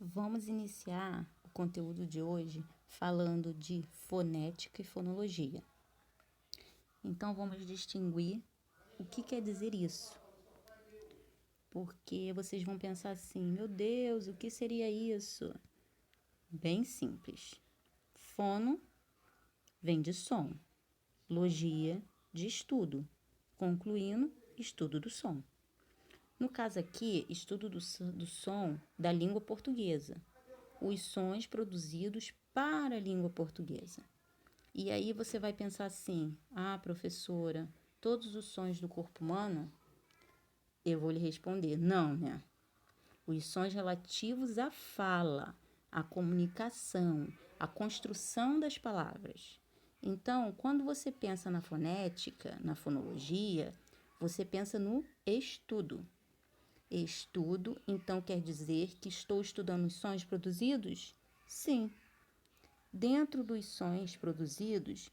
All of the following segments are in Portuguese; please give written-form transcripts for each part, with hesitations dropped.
Vamos iniciar o conteúdo de hoje falando de fonética e fonologia. Então, vamos distinguir o que quer dizer isso. Porque vocês vão pensar assim, meu Deus, o que seria isso? Bem simples. Fono vem de som, logia de estudo, concluindo estudo do som. No caso aqui, estudo do som da língua portuguesa, os sons produzidos para a língua portuguesa. E aí você vai pensar assim, professora, todos os sons do corpo humano? Eu vou lhe responder, não, né? Os sons relativos à fala, à comunicação, à construção das palavras. Então, quando você pensa na fonética, na fonologia, você pensa no estudo. Estudo, então, quer dizer que estou estudando os sons produzidos? Sim. Dentro dos sons produzidos,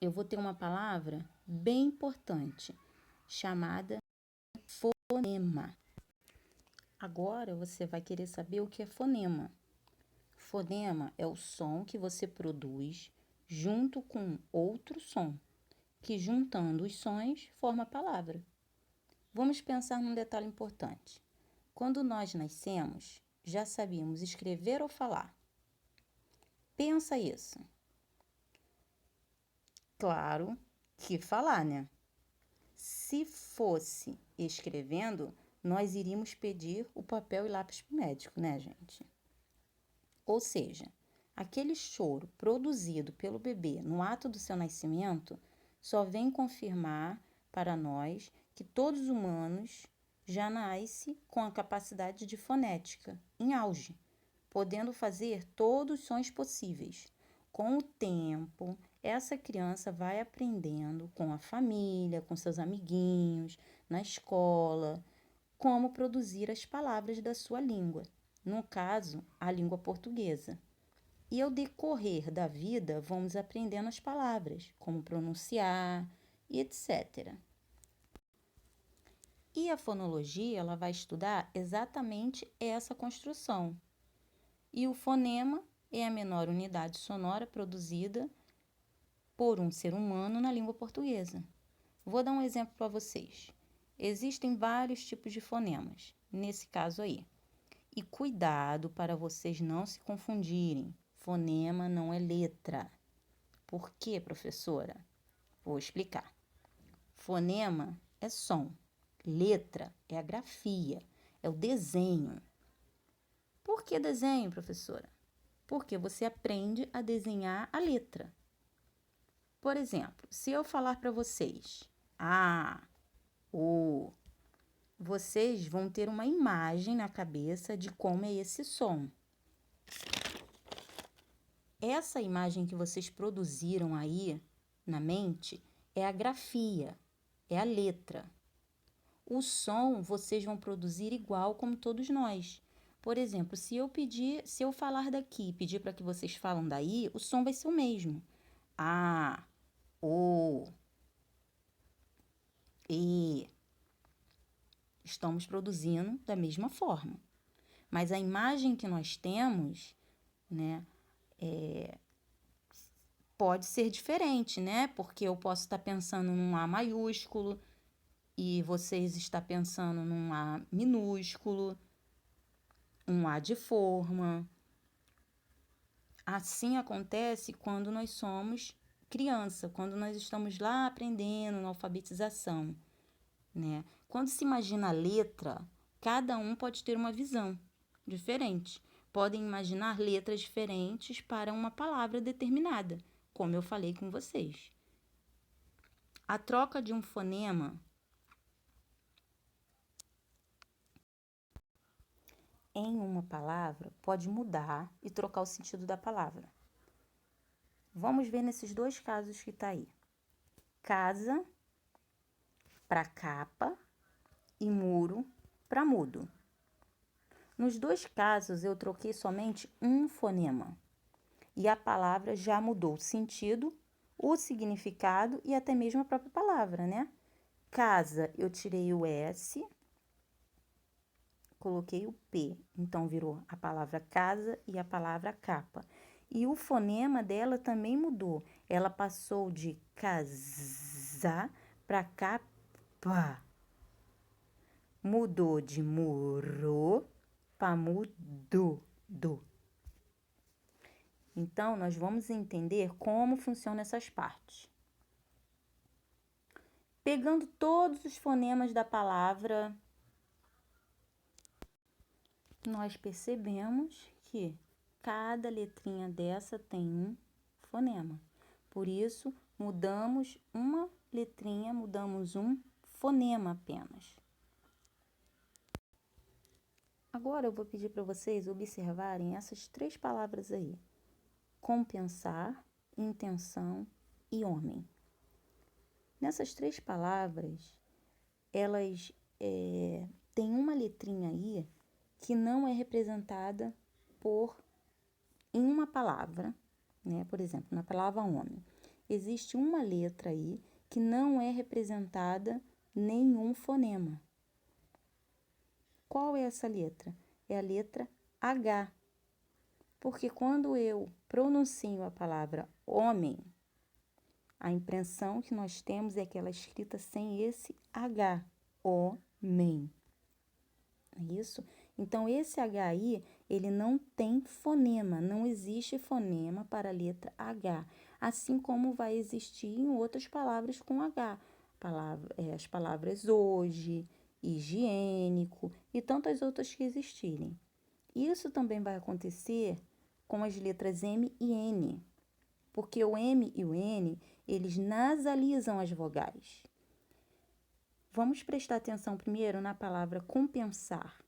eu vou ter uma palavra bem importante, chamada fonema. Agora, você vai querer saber o que é fonema. Fonema é o som que você produz junto com outro som, que juntando os sons forma a palavra. Vamos pensar num detalhe importante. Quando nós nascemos, já sabíamos escrever ou falar. Pensa isso. Claro que falar, né? Se fosse escrevendo, nós iríamos pedir o papel e lápis para o médico, né, gente? Ou seja, aquele choro produzido pelo bebê no ato do seu nascimento só vem confirmar para nós que todos os humanos já nascem com a capacidade de fonética em auge, podendo fazer todos os sons possíveis. Com o tempo, essa criança vai aprendendo com a família, com seus amiguinhos, na escola, como produzir as palavras da sua língua, no caso, a língua portuguesa. E ao decorrer da vida, vamos aprendendo as palavras, como pronunciar e etc. E a fonologia, ela vai estudar exatamente essa construção. E o fonema é a menor unidade sonora produzida por um ser humano na língua portuguesa. Vou dar um exemplo para vocês. Existem vários tipos de fonemas, nesse caso aí. E cuidado para vocês não se confundirem. Fonema não é letra. Por quê, professora? Vou explicar. Fonema é som. Letra é a grafia, é o desenho. Por que desenho, professora? Porque você aprende a desenhar a letra. Por exemplo, se eu falar para vocês A, O, vocês vão ter uma imagem na cabeça de como é esse som. Essa imagem que vocês produziram aí na mente é a grafia, é a letra. O som vocês vão produzir igual como todos nós. Por exemplo, se eu falar daqui e pedir para que vocês falem daí, o som vai ser o mesmo. A, O, E. Estamos produzindo da mesma forma. Mas a imagem que nós temos, né, pode ser diferente, né? Porque eu posso estar pensando num A maiúsculo e vocês estão pensando num A minúsculo, um A de forma. Assim acontece quando nós somos criança, quando nós estamos lá aprendendo na alfabetização, né? Quando se imagina a letra, cada um pode ter uma visão diferente. Podem imaginar letras diferentes para uma palavra determinada, como eu falei com vocês. A troca de um fonema em uma palavra pode mudar e trocar o sentido da palavra. Vamos ver nesses dois casos que está aí. Casa para capa e muro para mudo. Nos dois casos, eu troquei somente um fonema e a palavra já mudou o sentido, o significado e até mesmo a própria palavra, né? Casa, eu tirei o S, coloquei o P. Então, virou a palavra casa e a palavra capa. E o fonema dela também mudou. Ela passou de casar para capa. Mudou de murro para mudou. Então, nós vamos entender como funcionam essas partes. Pegando todos os fonemas da palavra, nós percebemos que cada letrinha dessa tem um fonema. Por isso, mudamos uma letrinha, mudamos um fonema apenas. Agora, eu vou pedir para vocês observarem essas 3 palavras aí. Compensar, intenção e homem. Nessas 3 palavras, elas têm uma letrinha aí que não é representada em uma palavra, né? Por exemplo, na palavra homem, existe uma letra aí que não é representada nenhum fonema. Qual é essa letra? É a letra H. Porque quando eu pronuncio a palavra homem, a impressão que nós temos é que ela é escrita sem esse H, homem. É isso? Então, esse H aí, ele não tem fonema, não existe fonema para a letra H, assim como vai existir em outras palavras com H. As palavras hoje, higiênico e tantas outras que existirem. Isso também vai acontecer com as letras M e N, porque o M e o N, eles nasalizam as vogais. Vamos prestar atenção primeiro na palavra compensar.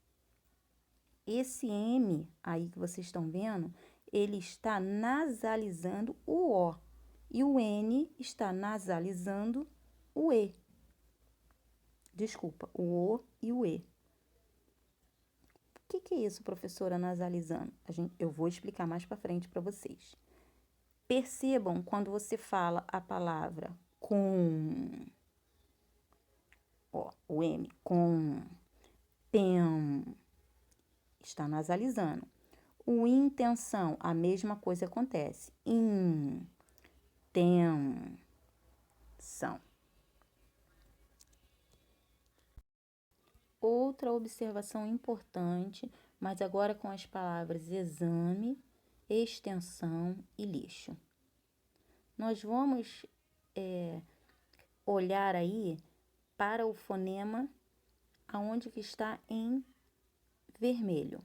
Esse M aí que vocês estão vendo, ele está nasalizando o O, e o N está nasalizando o E. Desculpa, o O e o E. O que é isso, professora, nasalizando? Eu vou explicar mais para frente para vocês. Percebam quando você fala a palavra com, o M, com, tem, está nasalizando. O intenção, a mesma coisa acontece. Intenção. Outra observação importante, mas agora com as palavras exame, extensão e lixo. Nós vamos olhar aí para o fonema aonde que está em vermelho,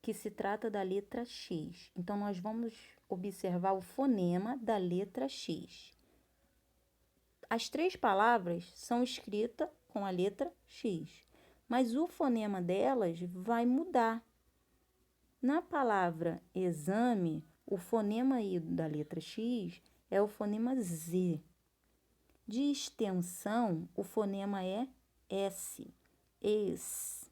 que se trata da letra X. Então, nós vamos observar o fonema da letra X. As 3 palavras são escritas com a letra X, mas o fonema delas vai mudar. Na palavra exame, o fonema aí da letra X é o fonema Z. De extensão, o fonema é S. Extensão.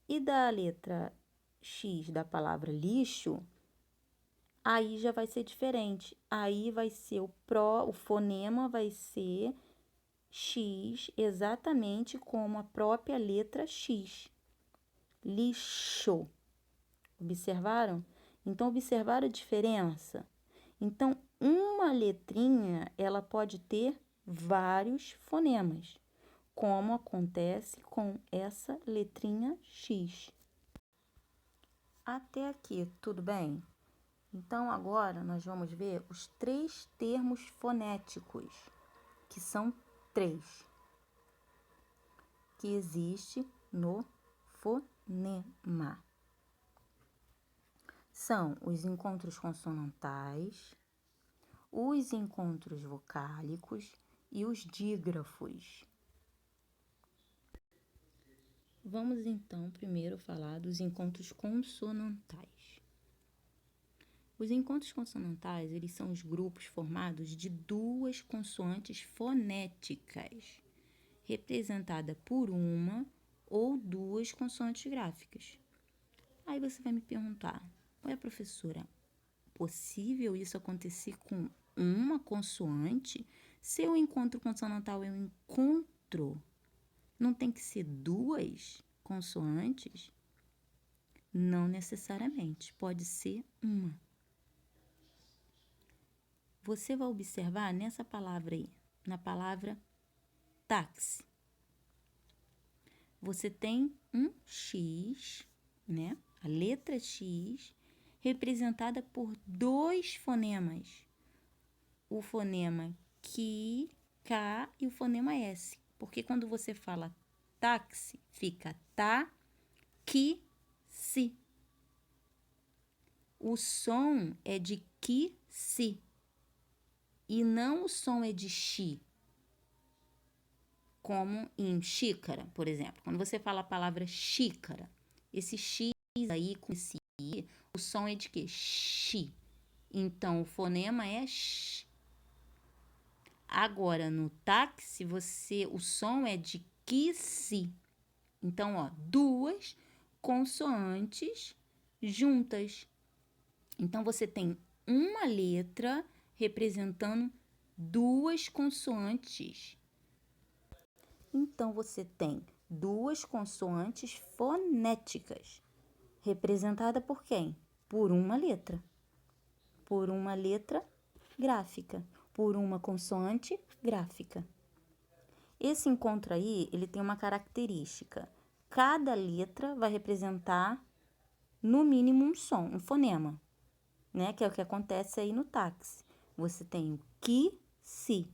E da letra X da palavra lixo, aí já vai ser diferente. Aí vai ser o fonema vai ser X, exatamente como a própria letra X. Lixo. Observaram? Então, observaram a diferença? Então, uma letrinha, ela pode ter vários fonemas, como acontece com essa letrinha X. Até aqui, tudo bem? Então, agora nós vamos ver os 3 termos fonéticos, que são 3, que existe no fonema. São os encontros consonantais, os encontros vocálicos e os dígrafos. Vamos então primeiro falar dos encontros consonantais. Os encontros consonantais, eles são os grupos formados de 2 consoantes fonéticas, representada por uma ou 2 consoantes gráficas. Aí você vai me perguntar, ué, professora, possível isso acontecer com uma consoante? Se o encontro consonantal é um encontro Não tem que ser 2 consoantes? Não necessariamente, pode ser uma. Você vai observar nessa palavra aí, na palavra táxi. Você tem um X, né? A letra X, representada por 2 fonemas. O fonema que, K e o fonema S. Porque quando você fala táxi, fica tá, que, si. O som é de que, si. E não o som é de chi. Como em xícara, por exemplo. Quando você fala a palavra xícara, esse x aí com esse i, o som é de quê? Xi. Então, o fonema é x. Agora, no táxi, o som é de que, si. Então, ó, 2 consoantes juntas. Então, você tem uma letra representando 2 consoantes. Então, você tem 2 consoantes fonéticas, representada por quem? Por uma letra. Por uma letra gráfica. Por uma consoante gráfica. Esse encontro aí, ele tem uma característica. Cada letra vai representar, no mínimo, um som, um fonema, né? Que é o que acontece aí no táxi. Você tem o que, si.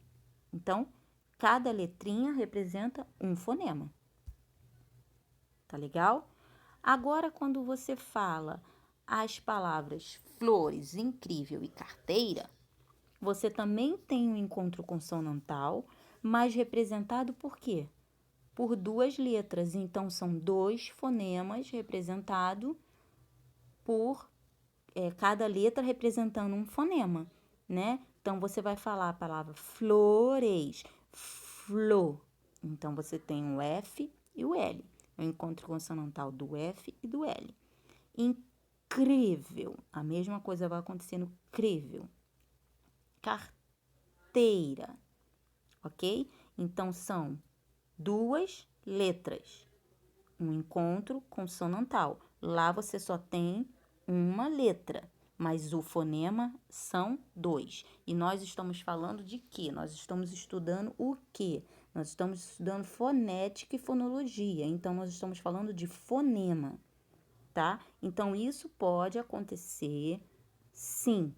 Então, cada letrinha representa um fonema. Tá legal? Agora, quando você fala as palavras flores, incrível e carteira, você também tem um encontro consonantal, mas representado por quê? Por 2 letras. Então, são 2 fonemas representados por cada letra representando um fonema, né? Então, você vai falar a palavra flores, flor. Então, você tem o F e o L. O encontro consonantal do F e do L. Incrível. A mesma coisa vai acontecer no crível. Carteira. Ok? Então, são 2 letras. Um encontro consonantal. Lá você só tem uma letra, mas o fonema são 2. E nós estamos falando de quê? Nós estamos estudando o quê? Nós estamos estudando fonética e fonologia. Então, nós estamos falando de fonema, tá? Então, isso pode acontecer, sim,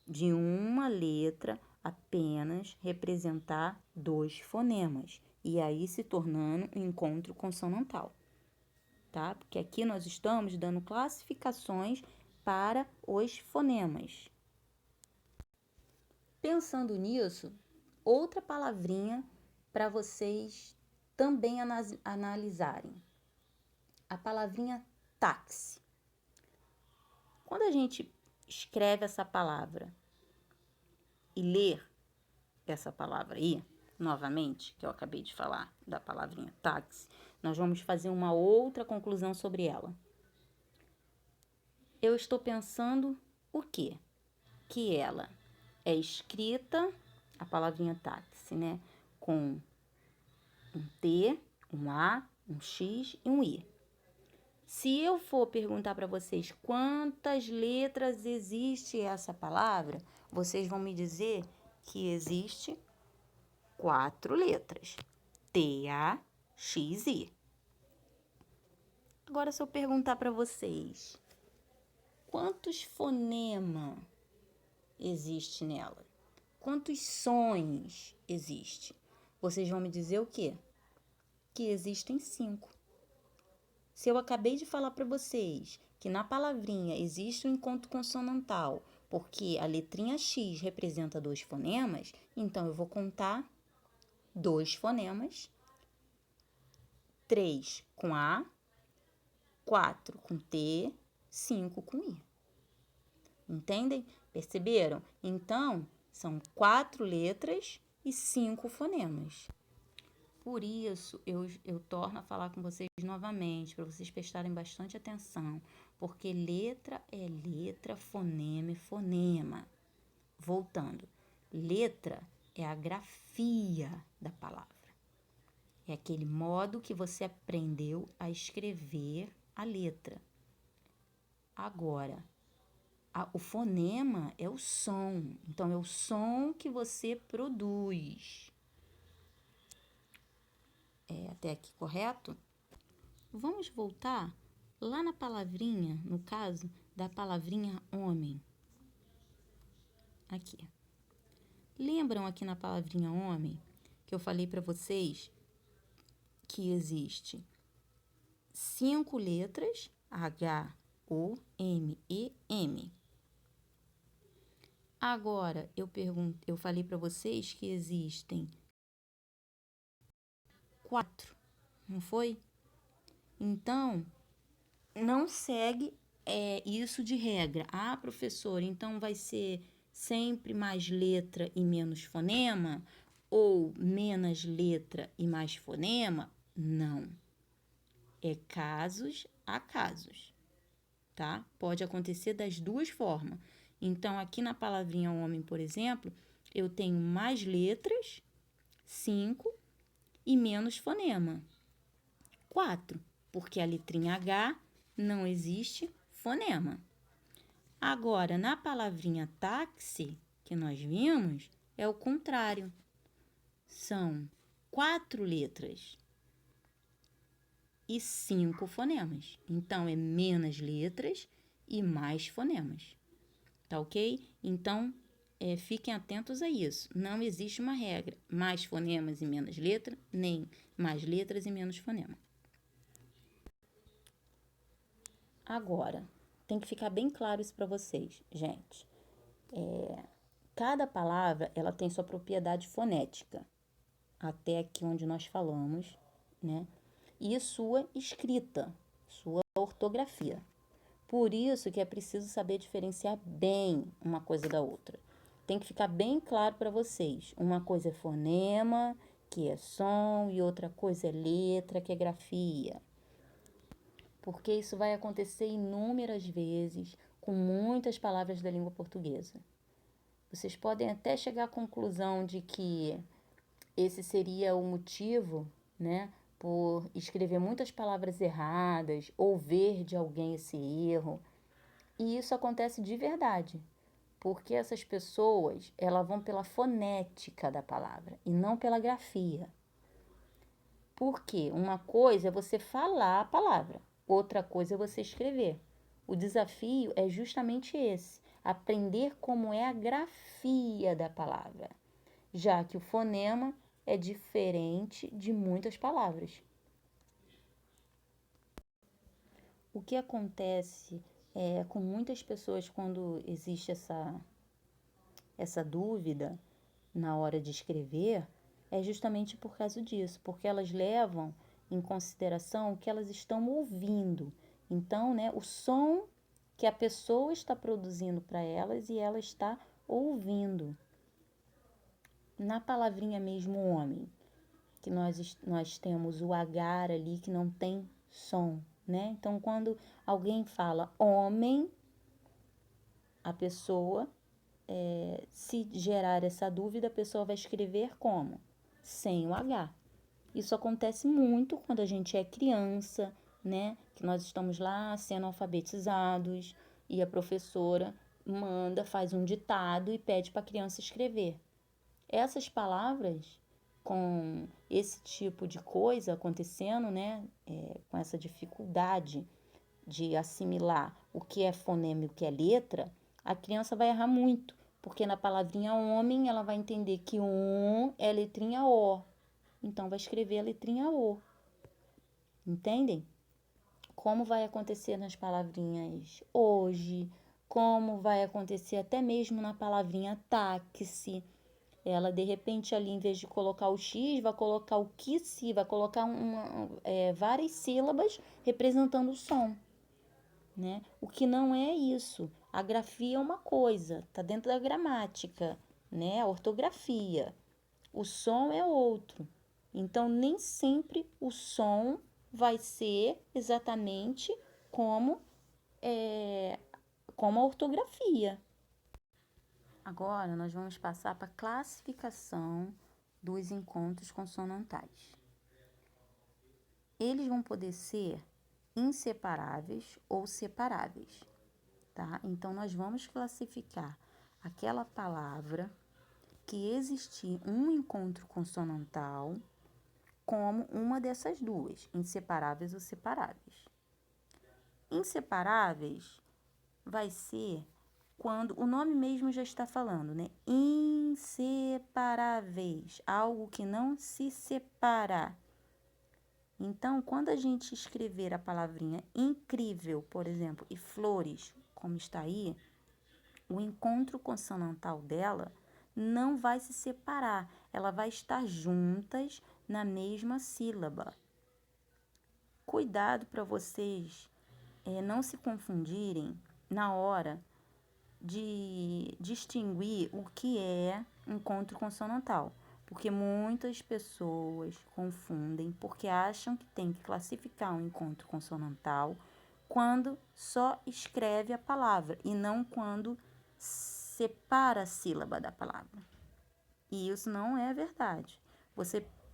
de uma letra apenas representar 2 fonemas. E aí se tornando um encontro consonantal. Tá? Porque aqui nós estamos dando classificações para os fonemas. Pensando nisso, outra palavrinha para vocês também analisarem. A palavrinha táxi. Quando a gente escreve essa palavra e lê essa palavra aí, novamente, que eu acabei de falar da palavrinha táxi, nós vamos fazer uma outra conclusão sobre ela. Eu estou pensando o quê? Que ela é escrita, a palavrinha táxi, né? Com um T, um A, um X e um I. Se eu for perguntar para vocês quantas letras existe essa palavra, vocês vão me dizer que existe 4 letras. T, A, X, I. Agora, se eu perguntar para vocês, quantos fonemas existe nela? Quantos sons existe? Vocês vão me dizer o quê? Que existem 5. Se eu acabei de falar para vocês que na palavrinha existe um encontro consonantal, porque a letrinha X representa 2 fonemas, então eu vou contar 2 fonemas, 3 com A, 4 com T, 5 com I. Entendem? Perceberam? Então, são 4 letras e 5 fonemas. Por isso, eu torno a falar com vocês novamente, para vocês prestarem bastante atenção, porque letra é letra, fonema é fonema. Voltando, letra é a grafia da palavra. É aquele modo que você aprendeu a escrever a letra. Agora, o fonema é o som. Então, é o som que você produz. É até aqui correto? Vamos voltar lá na palavrinha, no caso da palavrinha homem. Aqui. Lembram aqui na palavrinha homem que eu falei para vocês que existe 5 letras, H, O, M, E, M. Agora, eu falei para vocês que existem 4, não foi? Então, não segue isso de regra. Ah, professora, então vai ser sempre mais letra e menos fonema? Ou menos letra e mais fonema? Não. É casos a casos, tá? Pode acontecer das duas formas. Então, aqui na palavrinha homem, por exemplo, eu tenho mais letras, 5, e menos fonema, 4, porque a letrinha H não existe fonema. Agora, na palavrinha táxi, que nós vimos, é o contrário. São 4 letras e 5 fonemas. Então, é menos letras e mais fonemas. Tá ok? Então, fiquem atentos a isso. Não existe uma regra, mais fonemas e menos letra, nem mais letras e menos fonema. Agora, tem que ficar bem claro isso para vocês, gente. Cada palavra, ela tem sua propriedade fonética, até aqui onde nós falamos, né? E sua escrita, sua ortografia. Por isso que é preciso saber diferenciar bem uma coisa da outra. Tem que ficar bem claro para vocês. Uma coisa é fonema, que é som, e outra coisa é letra, que é grafia. Porque isso vai acontecer inúmeras vezes com muitas palavras da língua portuguesa. Vocês podem até chegar à conclusão de que esse seria o motivo, né, por escrever muitas palavras erradas ou ver de alguém esse erro. E isso acontece de verdade, porque essas pessoas, elas vão pela fonética da palavra e não pela grafia. Porque uma coisa é você falar a palavra, outra coisa é você escrever. O desafio é justamente esse, aprender como é a grafia da palavra, já que o fonema é diferente de muitas palavras. O que acontece com muitas pessoas quando existe essa dúvida na hora de escrever é justamente por causa disso, porque elas levam em consideração o que elas estão ouvindo. Então, né, o som que a pessoa está produzindo para elas e ela está ouvindo. Na palavrinha mesmo homem, que nós temos o H ali que não tem som, né? Então, quando alguém fala homem, a pessoa, se gerar essa dúvida, a pessoa vai escrever como? Sem o H. Isso acontece muito quando a gente é criança, né? Que nós estamos lá sendo alfabetizados e a professora faz um ditado e pede para a criança escrever. Essas palavras, com esse tipo de coisa acontecendo, né? Com essa dificuldade de assimilar o que é fonema e o que é letra, a criança vai errar muito, porque na palavrinha homem ela vai entender que é a letrinha O, então vai escrever a letrinha O. Entendem? Como vai acontecer nas palavrinhas hoje, como vai acontecer até mesmo na palavrinha táxi. Ela, de repente, ali, em vez de colocar o X, vai colocar o que se, vai colocar várias sílabas representando o som, né? O que não é isso. A grafia é uma coisa, tá dentro da gramática, né? A ortografia. O som é outro. Então, nem sempre o som vai ser exatamente como, como a ortografia. Agora, nós vamos passar para a classificação dos encontros consonantais. eles vão poder ser inseparáveis ou separáveis, tá? Então, nós vamos classificar aquela palavra que existir um encontro consonantal como uma dessas duas, inseparáveis ou separáveis. Inseparáveis vai ser quando o nome mesmo já está falando, né? Inseparáveis, algo que não se separa. Então, quando a gente escrever a palavrinha incrível, por exemplo, e flores, como está aí, o encontro consonantal dela não vai se separar, ela vai estar juntas na mesma sílaba. Cuidado para vocês não se confundirem na hora de distinguir o que é encontro consonantal, porque muitas pessoas confundem porque acham que tem que classificar um encontro consonantal quando só escreve a palavra e não quando separa a sílaba da palavra. E isso não é verdade.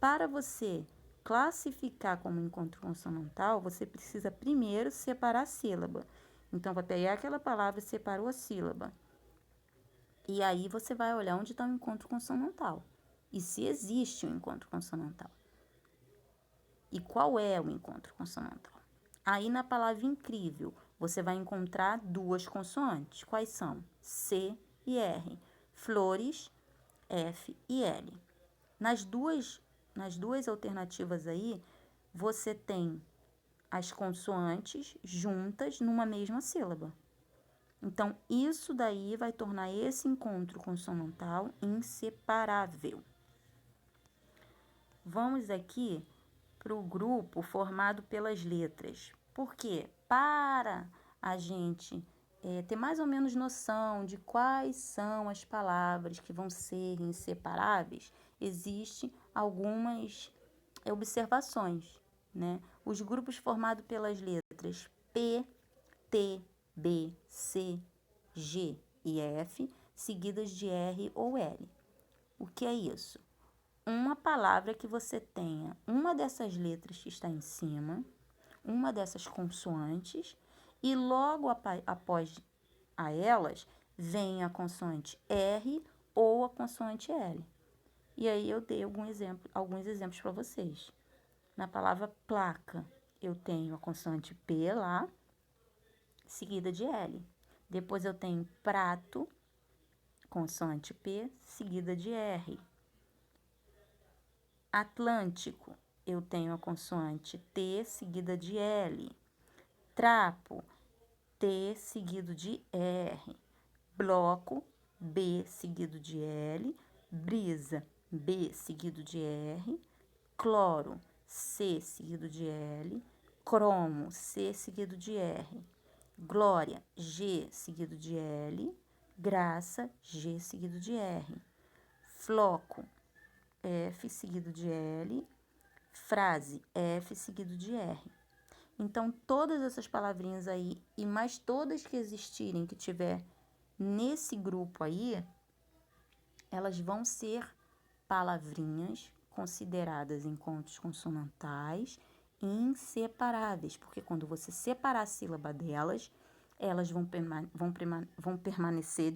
Para você classificar como encontro consonantal, você precisa primeiro separar a sílaba. Então, vai pegar aquela palavra e separou a sílaba. E aí você vai olhar onde está o encontro consonantal. E se existe um encontro consonantal. E qual é o encontro consonantal? Aí na palavra incrível, você vai encontrar duas consoantes. Quais são? C e R. Flores, F e L. Nas duas alternativas aí, você tem as consoantes juntas numa mesma sílaba. Então, isso daí vai tornar esse encontro consonantal inseparável. Vamos aqui para o grupo formado pelas letras. Por quê? Para a gente ter mais ou menos noção de quais são as palavras que vão ser inseparáveis, existem algumas observações, né? Os grupos formados pelas letras P, T, B, C, G e F, seguidas de R ou L. O que é isso? Uma palavra que você tenha uma dessas letras que está em cima, uma dessas consoantes, e logo após a elas vem a consoante R ou a consoante L. E aí eu dei alguns exemplos para vocês. Na palavra placa, eu tenho a consoante P lá, seguida de L. Depois eu tenho prato, consoante P, seguida de R. Atlântico, eu tenho a consoante T, seguida de L. Trapo, T, seguido de R. Bloco, B, seguido de L. Brisa, B, seguido de R. Cloro, C, seguido de L. Cromo, C, seguido de R. Glória, G, seguido de L. Graça, G, seguido de R. Floco, F, seguido de L. Frase, F, seguido de R. Então, todas essas palavrinhas aí, e mais todas que existirem, que tiver nesse grupo aí, elas vão ser palavrinhas consideradas encontros consonantais inseparáveis, porque quando você separar a sílaba delas, elas vão permanecer,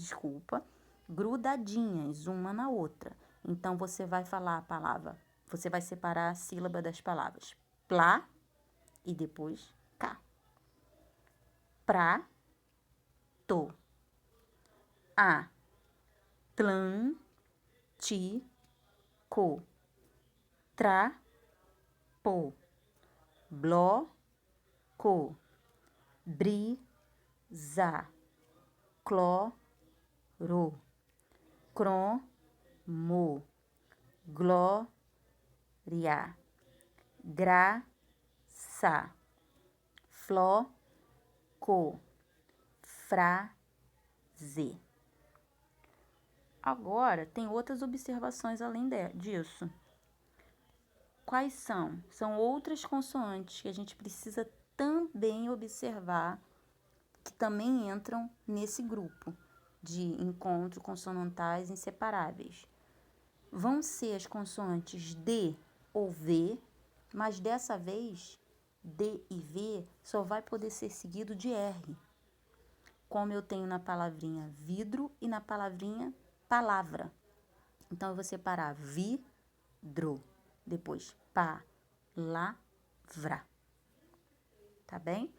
grudadinhas uma na outra. Então, você vai falar a palavra, você vai separar a sílaba das palavras plá e depois cá. Prato, atlântico, trapo, bloco, brisa, cloro, cromo, glória, graça, floco, frase. Agora, tem outras observações além disso. Quais são? São outras consoantes que a gente precisa também observar, que também entram nesse grupo de encontros consonantais inseparáveis. Vão ser as consoantes D ou V, mas dessa vez D e V só vai poder ser seguido de R, como eu tenho na palavrinha vidro e na palavrinha palavra. Então, eu vou separar vidro, depois palavra, tá bem?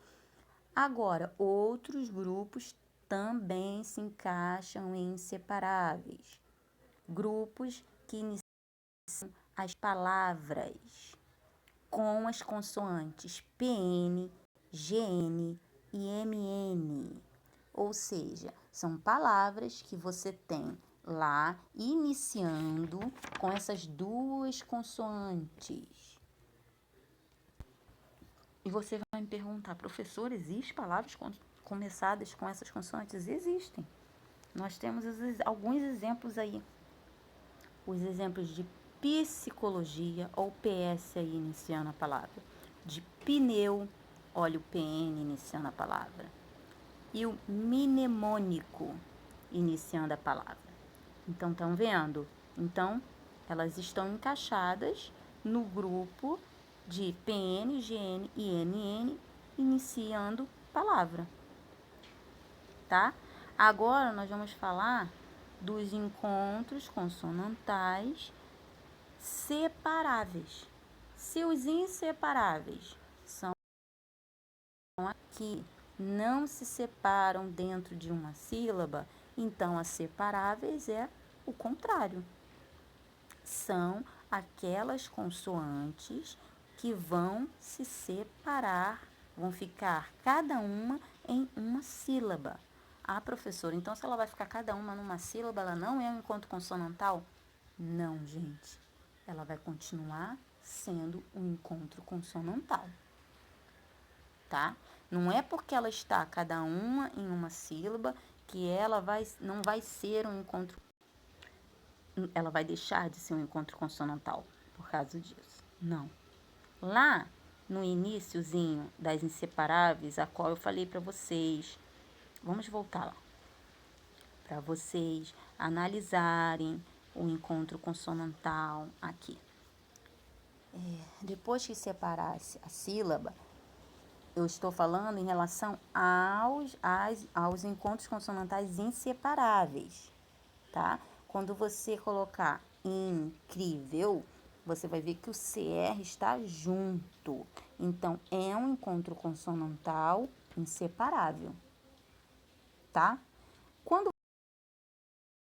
Agora, outros grupos também se encaixam em inseparáveis. Grupos que iniciam as palavras com as consoantes PN, GN e MN. Ou seja, são palavras que você tem lá iniciando com essas duas consoantes. E você vai me perguntar, professor, existem palavras começadas com essas consoantes? Existem. Nós temos alguns exemplos aí. Os exemplos de psicologia, ou PS aí iniciando a palavra. De pneu, olha o PN iniciando a palavra. E o mnemônico iniciando a palavra. Então, estão vendo? Então, elas estão encaixadas no grupo de PN, GN e MN, iniciando palavra, tá? Agora, nós vamos falar dos encontros consonantais separáveis. Se os inseparáveis são que não se separam dentro de uma sílaba, então as separáveis é o contrário. São aquelas consoantes que vão se separar, vão ficar cada uma em uma sílaba. Ah, professora, então se ela vai ficar cada uma numa sílaba, ela não é um encontro consonantal? Não, gente. Ela vai continuar sendo um encontro consonantal, tá? Não é porque ela está cada uma em uma sílaba que ela não vai ser um encontro, ela vai deixar de ser um encontro consonantal por causa disso. Não. Lá no iniciozinho das inseparáveis, a qual eu falei para vocês, vamos voltar lá, para vocês analisarem o encontro consonantal aqui. Depois que separasse a sílaba, eu estou falando em relação aos encontros consonantais inseparáveis, tá? Quando você colocar incrível, você vai ver que o CR está junto. Então, é um encontro consonantal inseparável, tá? Quando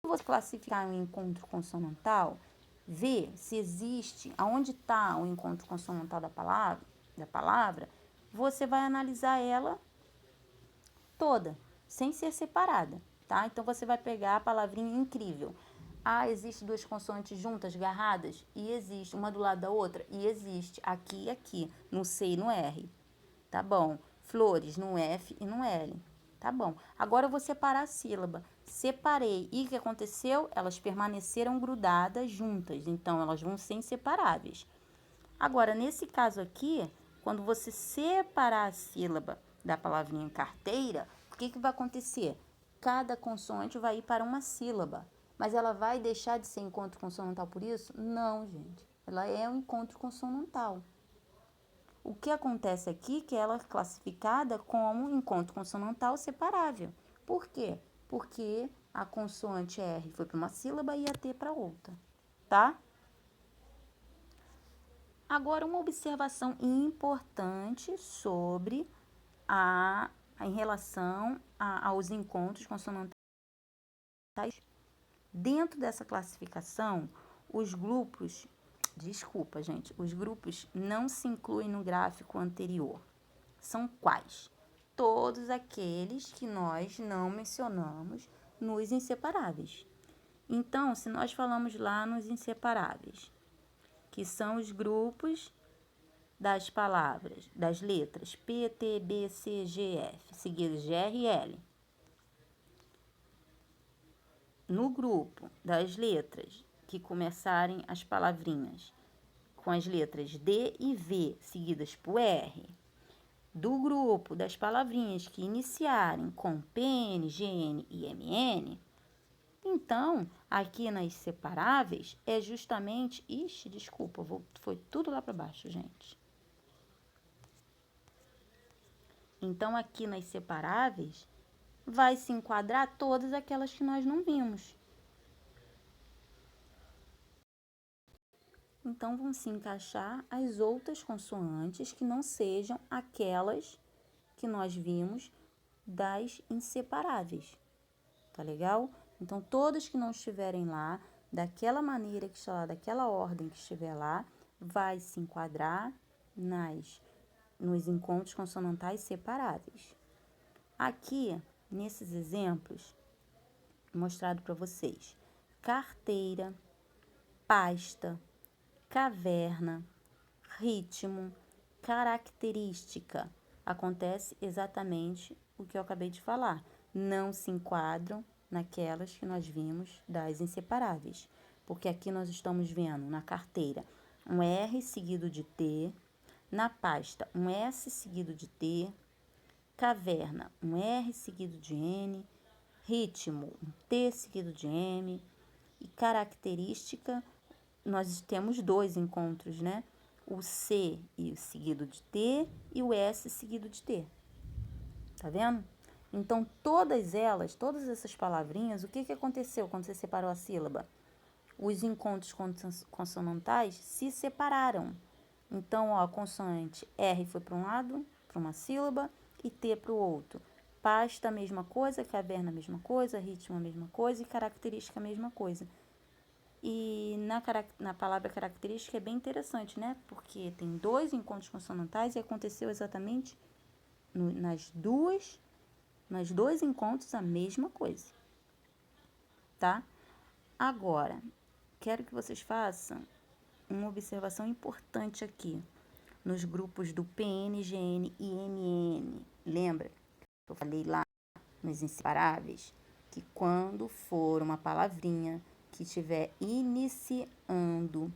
você classificar um encontro consonantal, vê se existe, aonde está o encontro consonantal da palavra, você vai analisar ela toda, sem ser separada, tá? Então, você vai pegar a palavrinha incrível. Ah, existe duas consoantes juntas, garradas? E existe, uma do lado da outra? E existe, aqui e aqui, no C e no R. Tá bom. Flores, no F e no L. Tá bom. Agora eu vou separar a sílaba. Separei. E o que aconteceu? Elas permaneceram grudadas juntas, então elas vão ser inseparáveis. Agora, nesse caso aqui, quando você separar a sílaba da palavrinha carteira, o que vai acontecer? Cada consoante vai ir para uma sílaba. Mas ela vai deixar de ser encontro consonantal por isso? Não, gente. Ela é um encontro consonantal. O que acontece aqui é que ela é classificada como encontro consonantal separável. Por quê? Porque a consoante R foi para uma sílaba e a T para outra, tá? Agora, uma observação importante sobre em relação aos encontros consonantais. Dentro dessa classificação, os grupos não se incluem no gráfico anterior. São quais? Todos aqueles que nós não mencionamos nos inseparáveis. Então, se nós falamos lá nos inseparáveis, que são os grupos das palavras, das letras P, T, B, C, G, F, seguidas de R e L. No grupo das letras que começarem as palavrinhas com as letras D e V seguidas por R, do grupo das palavrinhas que iniciarem com PN, GN e MN, então, aqui nas separáveis é justamente... Ixi, desculpa, foi tudo lá para baixo, gente. Então, aqui nas separáveis, vai se enquadrar todas aquelas que nós não vimos. Então, vão se encaixar as outras consoantes que não sejam aquelas que nós vimos das inseparáveis. Tá legal? Então, todas que não estiverem lá, daquela maneira que está lá, daquela ordem que estiver lá, vai se enquadrar nos encontros consonantais separáveis. Aqui, nesses exemplos, mostrado para vocês, carteira, pasta, caverna, ritmo, característica. Acontece exatamente o que eu acabei de falar. Não se enquadram naquelas que nós vimos das inseparáveis. Porque aqui nós estamos vendo na carteira um R seguido de T, na pasta um S seguido de T, caverna um R seguido de N, ritmo um T seguido de M e característica nós temos dois encontros, né? O C e o seguido de T e o S seguido de T. Tá vendo? Então, todas essas palavrinhas, o que aconteceu quando você separou a sílaba? Os encontros consonantais se separaram. Então, ó, a consoante R foi para um lado, para uma sílaba, e T para o outro. Pasta, a mesma coisa, caverna, a mesma coisa, ritmo, a mesma coisa, e característica, a mesma coisa. E na palavra característica é bem interessante, né? Porque tem dois encontros consonantais e aconteceu exatamente nas dois encontros a mesma coisa, tá? Agora, quero que vocês façam uma observação importante aqui nos grupos do PN, GN e MN. Lembra que eu falei lá nos inseparáveis que quando for uma palavrinha que estiver iniciando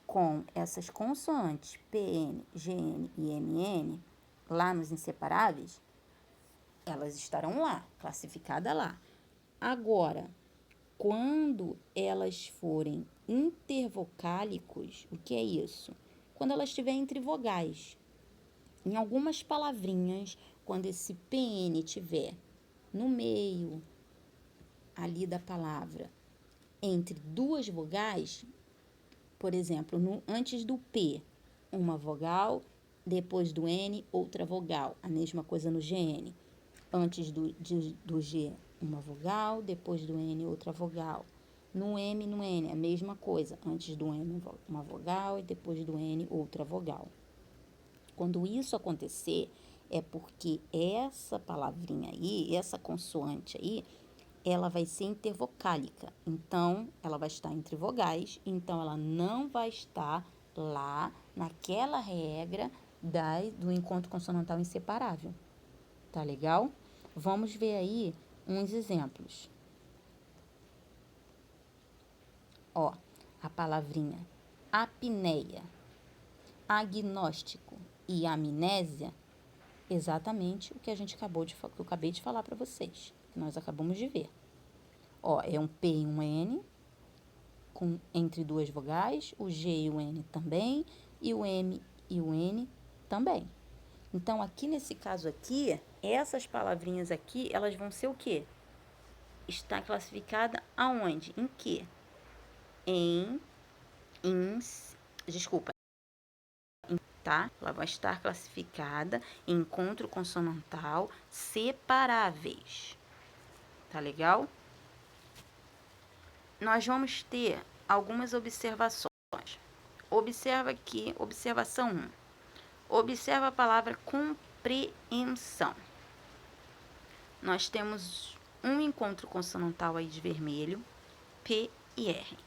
com essas consoantes PN, GN e MN, lá nos inseparáveis, elas estarão lá, classificadas lá. Agora, quando elas forem intervocálicos, o que é isso? Quando elas estiverem entre vogais. Em algumas palavrinhas, quando esse PN estiver no meio ali da palavra, entre duas vogais, por exemplo, antes do P, uma vogal, depois do N, outra vogal. A mesma coisa no GN. Antes do G, uma vogal, depois do N, outra vogal. No M, no N, a mesma coisa. Antes do M, uma vogal e depois do N, outra vogal. Quando isso acontecer, é porque essa palavrinha aí, essa consoante aí, ela vai ser intervocálica. Então, ela vai estar entre vogais, então ela não vai estar lá naquela regra do encontro consonantal inseparável. Tá legal? Vamos ver aí uns exemplos. Ó, a palavrinha apneia, agnóstico e amnésia, exatamente o que que eu acabei de falar para vocês, que nós acabamos de ver. Ó, é um P e um N, entre duas vogais, o G e o N também, e o M e o N também. Então, aqui nesse caso aqui, essas palavrinhas aqui, elas vão ser o quê? Está classificada aonde? Em quê? Desculpa, tá? Ela vai estar classificada em encontro consonantal separáveis. Tá legal? Nós vamos ter algumas observações. Observa aqui, observação 1. Observa a palavra compreensão. Nós temos um encontro consonantal aí de vermelho, P e R.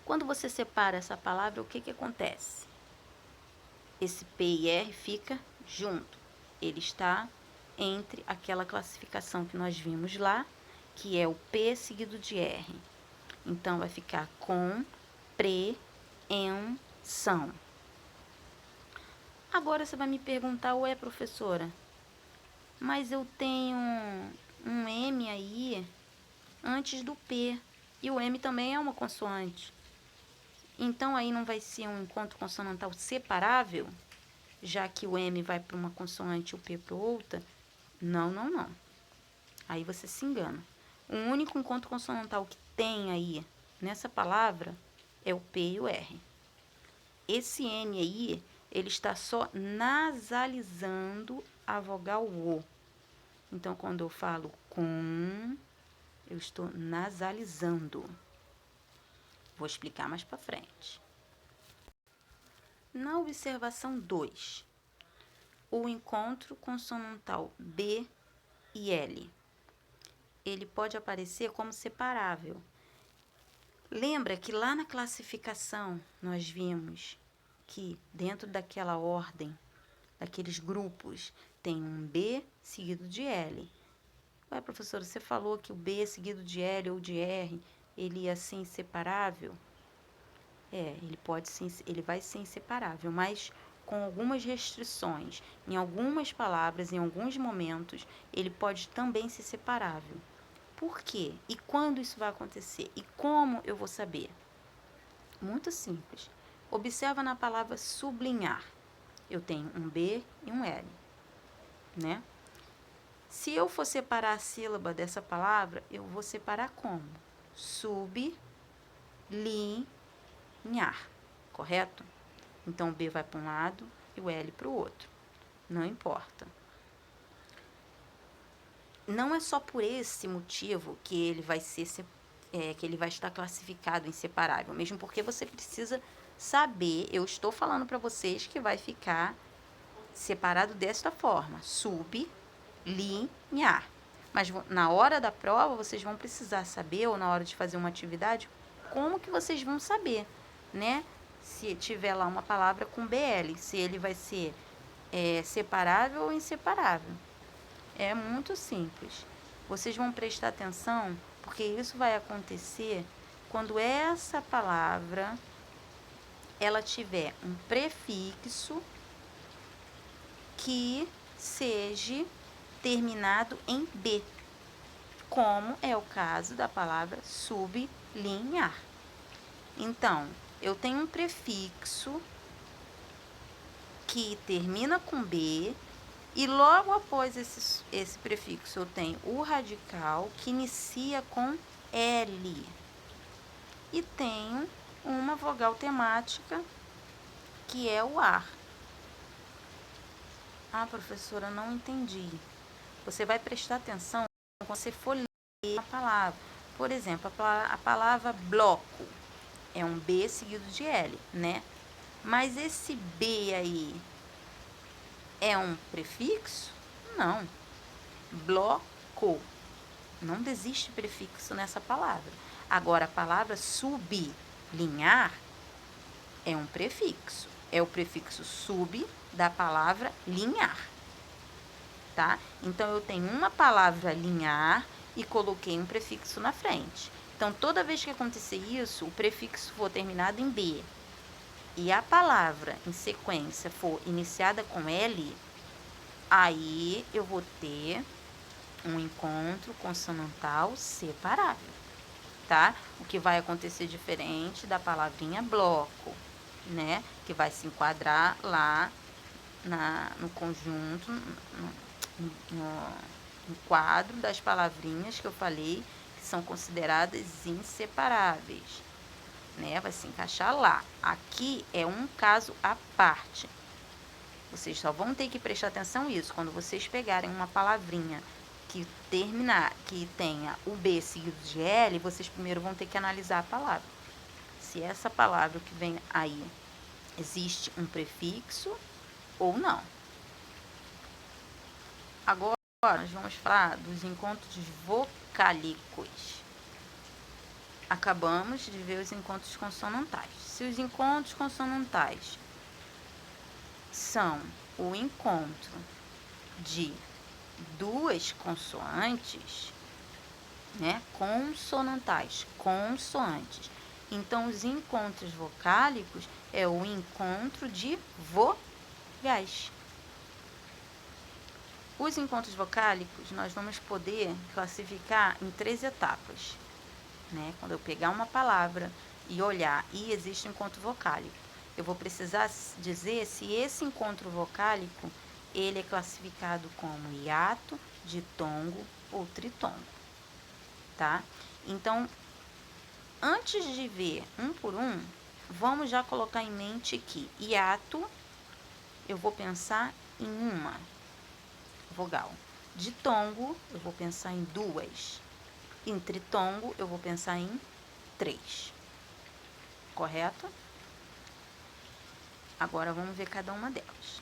Quando você separa essa palavra, o que acontece? Esse P e R fica junto. Ele está entre aquela classificação que nós vimos lá, que é o P seguido de R. Então, vai ficar compreensão. Agora, você vai me perguntar, ué, professora, mas eu tenho um M aí antes do P, e o M também é uma consoante. Então, aí não vai ser um encontro consonantal separável? já que o M vai para uma consoante e o P para outra. Não, não, não. Aí você se engana. O único encontro consonantal que tem aí nessa palavra é o P e o R. Esse N aí, ele está só nasalizando a vogal O. Então, quando eu falo com, eu estou nasalizando. Vou explicar mais para frente. Na observação 2, o encontro consonantal B e L, ele pode aparecer como separável. Lembra que lá na classificação nós vimos que dentro daquela ordem, daqueles grupos, tem um B seguido de L. Ué, professora, você falou que o B seguido de L ou de R, ele é assim inseparável? Ele vai ser inseparável, mas com algumas restrições. Em algumas palavras, em alguns momentos, ele pode também ser separável. Por quê? E quando isso vai acontecer? E como eu vou saber? Muito simples. Observa na palavra sublinhar. Eu tenho um B e um L, né? Se eu for separar a sílaba dessa palavra, eu vou separar como? Sublinhar, correto? Então, o B vai para um lado e o L para o outro. Não importa. Não é só por esse motivo que ele vai que ele vai estar classificado em separável, mesmo porque você precisa saber, eu estou falando para vocês que vai ficar separado desta forma, sublinhar. Mas na hora da prova, vocês vão precisar saber, ou na hora de fazer uma atividade, como que vocês vão saber, né? Se tiver lá uma palavra com BL, se ele vai ser separável ou inseparável. É muito simples. Vocês vão prestar atenção, porque isso vai acontecer quando essa palavra ela tiver um prefixo que seja terminado em B, como é o caso da palavra sublinhar. Então, eu tenho um prefixo que termina com B, e logo após esse prefixo eu tenho o radical que inicia com L. E tenho uma vogal temática que é o ar. Ah, professora, não entendi. Você vai prestar atenção quando você for ler a palavra. Por exemplo, a palavra bloco é um B seguido de L, né? Mas esse B aí é um prefixo? Não. Bloco. Não existe prefixo nessa palavra. Agora, a palavra sublinhar é um prefixo. É o prefixo sub da palavra linhar. Tá? Então, eu tenho uma palavra linhar e coloquei um prefixo na frente. Então, toda vez que acontecer isso, o prefixo for terminado em B e a palavra em sequência for iniciada com L, aí eu vou ter um encontro consonantal separável, tá? O que vai acontecer diferente da palavrinha bloco, né? Que vai se enquadrar lá no conjunto, no quadro das palavrinhas que eu falei que são consideradas inseparáveis, né? Vai se encaixar lá. Aqui é um caso à parte. Vocês só vão ter que prestar atenção nisso. Quando vocês pegarem uma palavrinha que tenha o B seguido de L, vocês primeiro vão ter que analisar a palavra. Se essa palavra que vem aí existe um prefixo ou não. Agora, nós vamos falar dos encontros vocálicos. Acabamos de ver os encontros consonantais. Se os encontros consonantais são o encontro de duas consoantes, né? Consonantais, consoantes. Então, os encontros vocálicos é o encontro de vogais. Os encontros vocálicos nós vamos poder classificar em 3 etapas, né? Quando eu pegar uma palavra e olhar e existe um encontro vocálico. eu vou precisar dizer se esse encontro vocálico ele é classificado como hiato, ditongo ou tritongo, tá? Então, antes de ver um por um, vamos já colocar em mente que hiato, eu vou pensar em uma vogal. Ditongo, eu vou pensar em duas. Em tritongo, eu vou pensar em três. Correto? Agora vamos ver cada uma delas.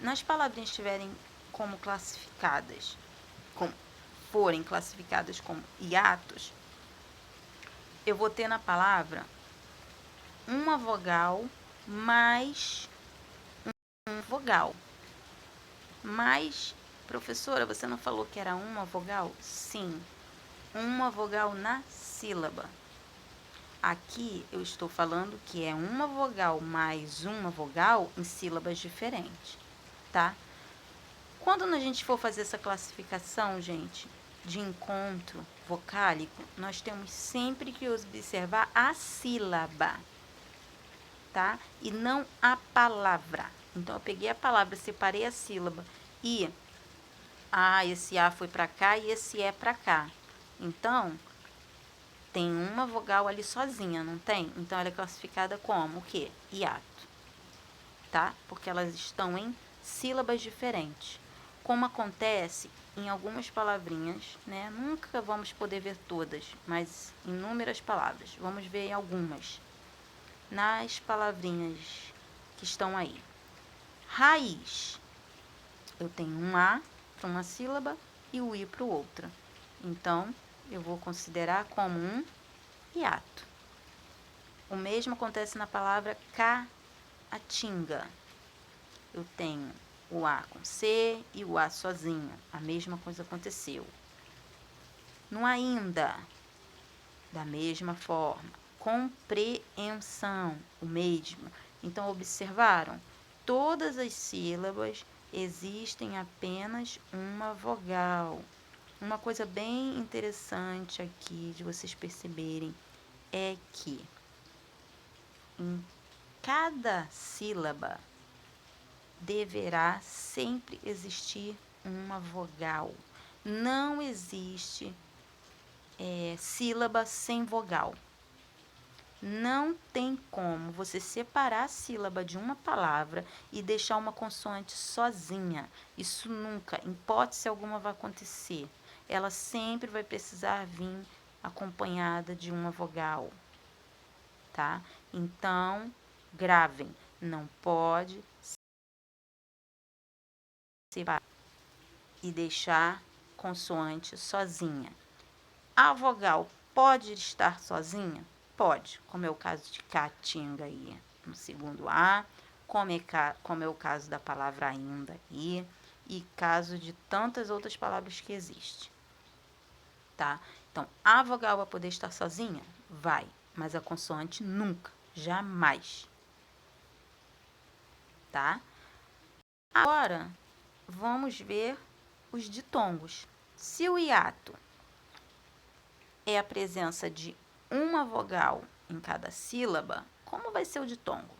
Nas palavrinhas estiverem como classificadas, forem classificadas como hiatos, eu vou ter na palavra uma vogal mais um vogal. Mas, professora, você não falou que era uma vogal? Sim, uma vogal na sílaba. Aqui eu estou falando que é uma vogal mais uma vogal em sílabas diferentes, tá? Quando a gente for fazer essa classificação, gente, de encontro vocálico, nós temos sempre que observar a sílaba, tá? E não a palavra. Então, eu peguei a palavra, separei a sílaba e esse A foi para cá e esse E para cá. Então, tem uma vogal ali sozinha, não tem? Então, ela é classificada como o quê? Hiato, tá? Porque elas estão em sílabas diferentes. Como acontece em algumas palavrinhas, né? Nunca vamos poder ver todas, mas inúmeras palavras. Vamos ver em algumas. Nas palavrinhas que estão aí. Raiz. Eu tenho um A para uma sílaba e o I para outra. Então, eu vou considerar como um hiato. O mesmo acontece na palavra caatinga. Eu tenho o A com C e o A sozinho. A mesma coisa aconteceu. No ainda, da mesma forma. Compreensão, o mesmo. Então, observaram? Todas as sílabas existem apenas uma vogal. Uma coisa bem interessante aqui de vocês perceberem é que em cada sílaba deverá sempre existir uma vogal. Não existe sílaba sem vogal. Não tem como você separar a sílaba de uma palavra e deixar uma consoante sozinha. Isso nunca, em hipótese alguma, vai acontecer. Ela sempre vai precisar vir acompanhada de uma vogal, tá? Então, gravem, não pode separar e deixar consoante sozinha. A vogal pode estar sozinha? Pode, como é o caso de caatinga aí no segundo A, como é o caso da palavra ainda aí, e caso de tantas outras palavras que existem, tá? Então, a vogal vai poder estar sozinha? Vai, mas a consoante nunca, jamais, tá? Agora, vamos ver os ditongos. Se o hiato é a presença de uma vogal em cada sílaba, como vai ser o ditongo?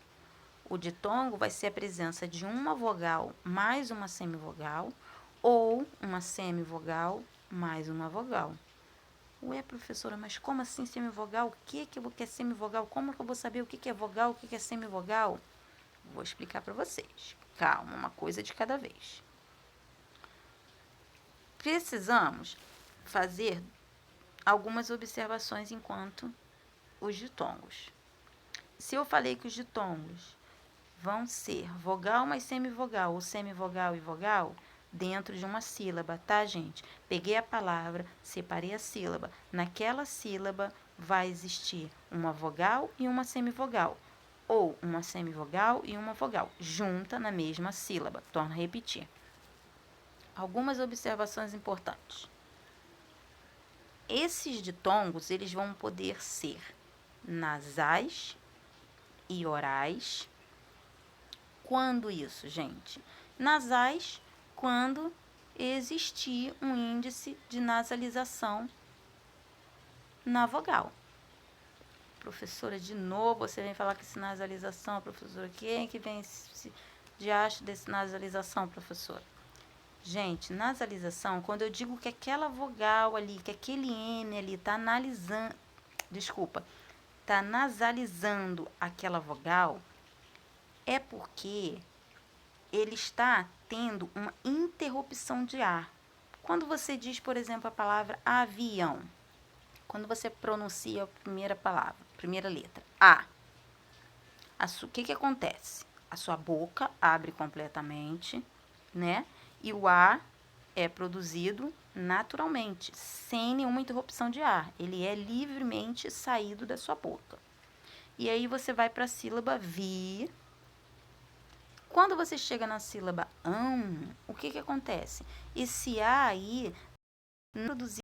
O ditongo vai ser a presença de uma vogal mais uma semivogal ou uma semivogal mais uma vogal. Ué, professora, mas como assim semivogal? O que é semivogal? Como que eu vou saber o que é vogal, o que é semivogal? Vou explicar para vocês. Calma, uma coisa de cada vez. Precisamos fazer algumas observações enquanto os ditongos. Se eu falei que os ditongos vão ser vogal mais semivogal, ou semivogal e vogal, dentro de uma sílaba, tá, gente? Peguei a palavra, separei a sílaba. Naquela sílaba vai existir uma vogal e uma semivogal, ou uma semivogal e uma vogal, junta na mesma sílaba. Torno a repetir. Algumas observações importantes. Esses ditongos, eles vão poder ser nasais e orais. Quando isso, gente? Nasais, quando existir um índice de nasalização na vogal. professora, de novo você vem falar que esse nasalização, professora. Quem que vem de acho desse nasalização, professora? Gente, nasalização, quando eu digo que aquela vogal ali, que aquele N ali tá tá nasalizando aquela vogal, é porque ele está tendo uma interrupção de ar. Quando você diz, por exemplo, a palavra avião, quando você pronuncia a primeira palavra, primeira letra, A, o que acontece? A sua boca abre completamente, né? E o A é produzido naturalmente, sem nenhuma interrupção de ar. Ele é livremente saído da sua boca. E aí você vai para a sílaba vi. Quando você chega na sílaba o que acontece? Esse A aí não é produzido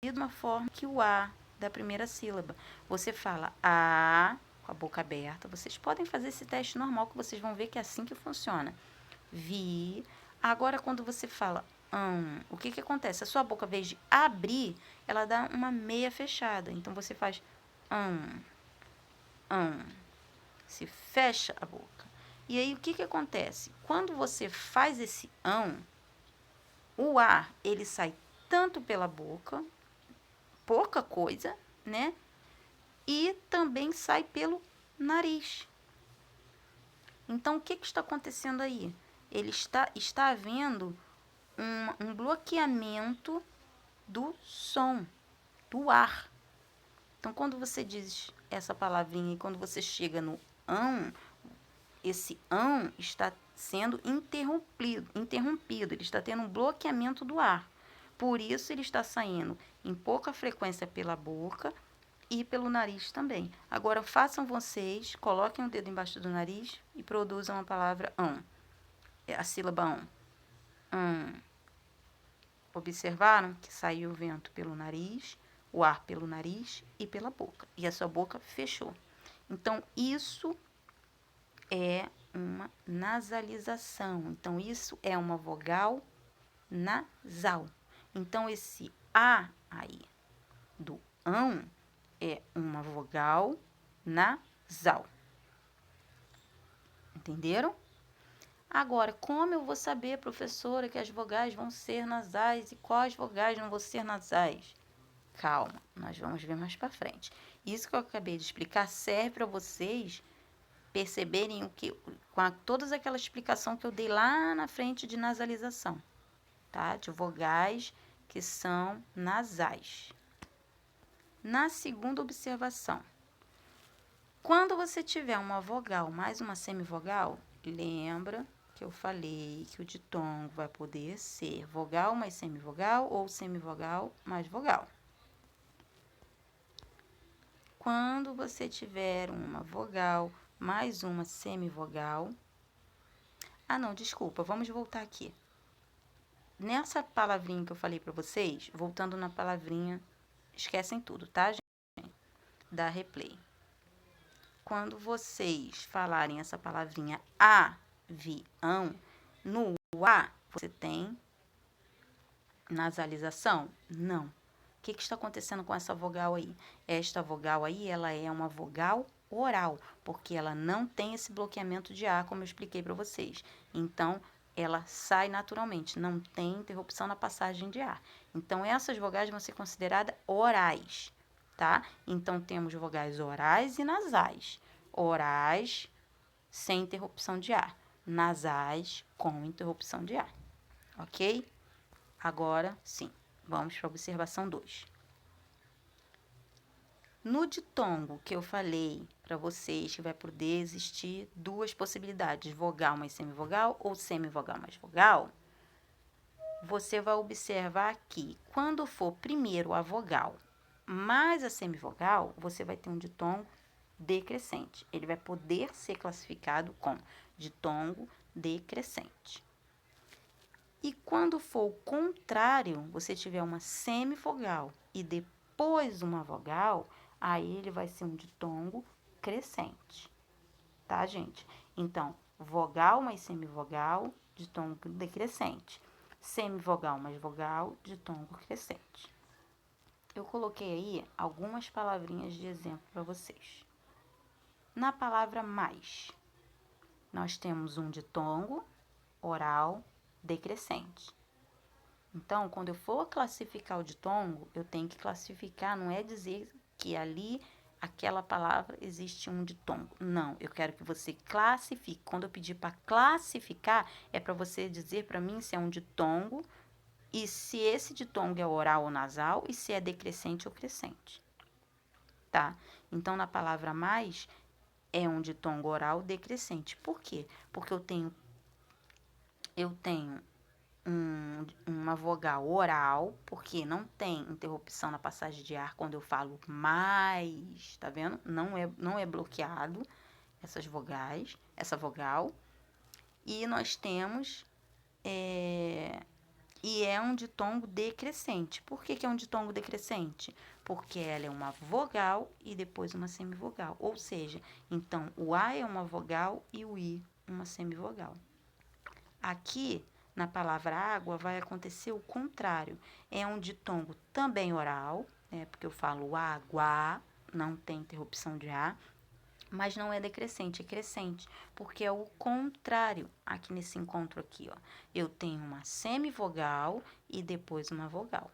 de uma forma que o A da primeira sílaba. Você fala A com a boca aberta. Vocês podem fazer esse teste normal, que vocês vão ver que é assim que funciona. Vi. Agora, quando você fala o que acontece? A sua boca, ao invés de abrir, ela dá uma meia fechada. Então, você faz se fecha a boca. E aí, o que acontece? Quando você faz esse o ar, ele sai tanto pela boca, pouca coisa, né? E também sai pelo nariz. Então, o que está acontecendo aí? Ele está havendo um bloqueamento do som, do ar. Então, quando você diz essa palavrinha e quando você chega no esse está sendo interrompido, ele está tendo um bloqueamento do ar. Por isso, ele está saindo em pouca frequência pela boca e pelo nariz também. Agora, façam vocês, coloquem o dedo embaixo do nariz e produzam a palavra a sílaba Observaram que saiu o vento pelo nariz, o ar pelo nariz e pela boca. E a sua boca fechou. Então, isso é uma nasalização. Então, isso é uma vogal nasal. Então, esse A aí do é uma vogal nasal. Entenderam? Agora, como eu vou saber, professora, que as vogais vão ser nasais e quais vogais não vão ser nasais? Calma, nós vamos ver mais para frente. Isso que eu acabei de explicar serve para vocês perceberem todas aquela explicação que eu dei lá na frente de nasalização, tá? De vogais que são nasais. Na segunda observação, quando você tiver uma vogal mais uma semivogal, lembra que eu falei que o ditongo vai poder ser vogal mais semivogal ou semivogal mais vogal. Quando você tiver uma vogal mais uma semivogal... não, desculpa, vamos voltar aqui. Nessa palavrinha que eu falei para vocês, voltando na palavrinha, esquecem tudo, tá, gente? Dá replay. Quando vocês falarem essa palavrinha avião, no A, você tem nasalização? Não. O que está acontecendo com essa vogal aí? Esta vogal aí, ela é uma vogal oral, porque ela não tem esse bloqueamento de ar, como eu expliquei para vocês. Então, ela sai naturalmente, não tem interrupção na passagem de ar. Então, essas vogais vão ser consideradas orais, tá? Então, temos vogais orais e nasais. Orais, sem interrupção de ar. Nasais, com interrupção de ar. Ok? Agora, sim, vamos para a observação 2. No ditongo que eu falei para vocês, que vai poder existir duas possibilidades, vogal mais semivogal ou semivogal mais vogal, você vai observar que quando for primeiro a vogal mais a semivogal, você vai ter um ditongo decrescente. Ele vai poder ser classificado com ditongo decrescente. E quando for o contrário, você tiver uma semivogal e depois uma vogal, aí ele vai ser um ditongo crescente, tá, gente? Então, vogal mais semivogal, ditongo decrescente. Semivogal mais vogal, ditongo crescente. Eu coloquei aí algumas palavrinhas de exemplo para vocês. Na palavra mais, nós temos um ditongo, oral, decrescente. Então, quando eu for classificar o ditongo, eu tenho que classificar, não é dizer que ali, aquela palavra, existe um ditongo. Não, eu quero que você classifique. Quando eu pedir para classificar, é para você dizer para mim se é um ditongo e se esse ditongo é oral ou nasal e se é decrescente ou crescente. Tá? Então, na palavra mais, é um ditongo oral decrescente. Por quê? Porque eu tenho uma vogal oral, porque não tem interrupção na passagem de ar quando eu falo mais, tá vendo? Não é bloqueado essas vogais, essa vogal. E nós temos, e é um ditongo decrescente. Por que é um ditongo decrescente? Porque ela é uma vogal e depois uma semivogal. Ou seja, então o A é uma vogal e o I uma semivogal. Aqui, na palavra água, vai acontecer o contrário. É um ditongo também oral, né? Porque eu falo água, não tem interrupção de A, mas não é decrescente, é crescente, porque é o contrário aqui nesse encontro aqui, ó. Eu tenho uma semivogal e depois uma vogal.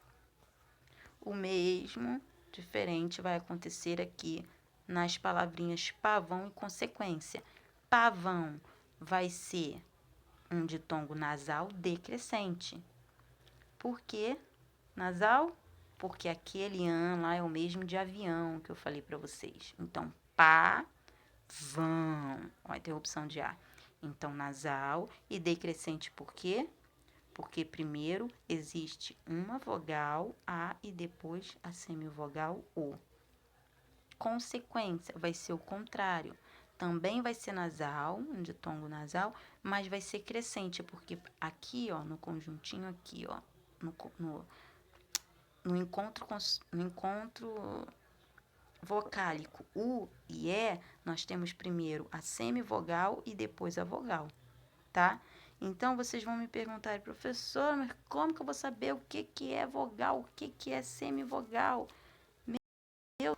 O mesmo, diferente, vai acontecer aqui nas palavrinhas pavão e consequência. Pavão vai ser um ditongo nasal decrescente. Por que nasal? Porque aquele an lá é o mesmo de avião que eu falei para vocês. Então, pá, vão. Ó, a interrupção de ar. Então, nasal e decrescente por quê? Porque primeiro existe uma vogal A e depois a semivogal O. Consequência vai ser o contrário. Também vai ser nasal, um ditongo nasal, mas vai ser crescente, porque aqui, ó, no conjuntinho aqui, ó, no encontro vocálico U e E, nós temos primeiro a semivogal e depois a vogal, tá? Então, vocês vão me perguntar, professor, mas como que eu vou saber o que é vogal, o que é semivogal?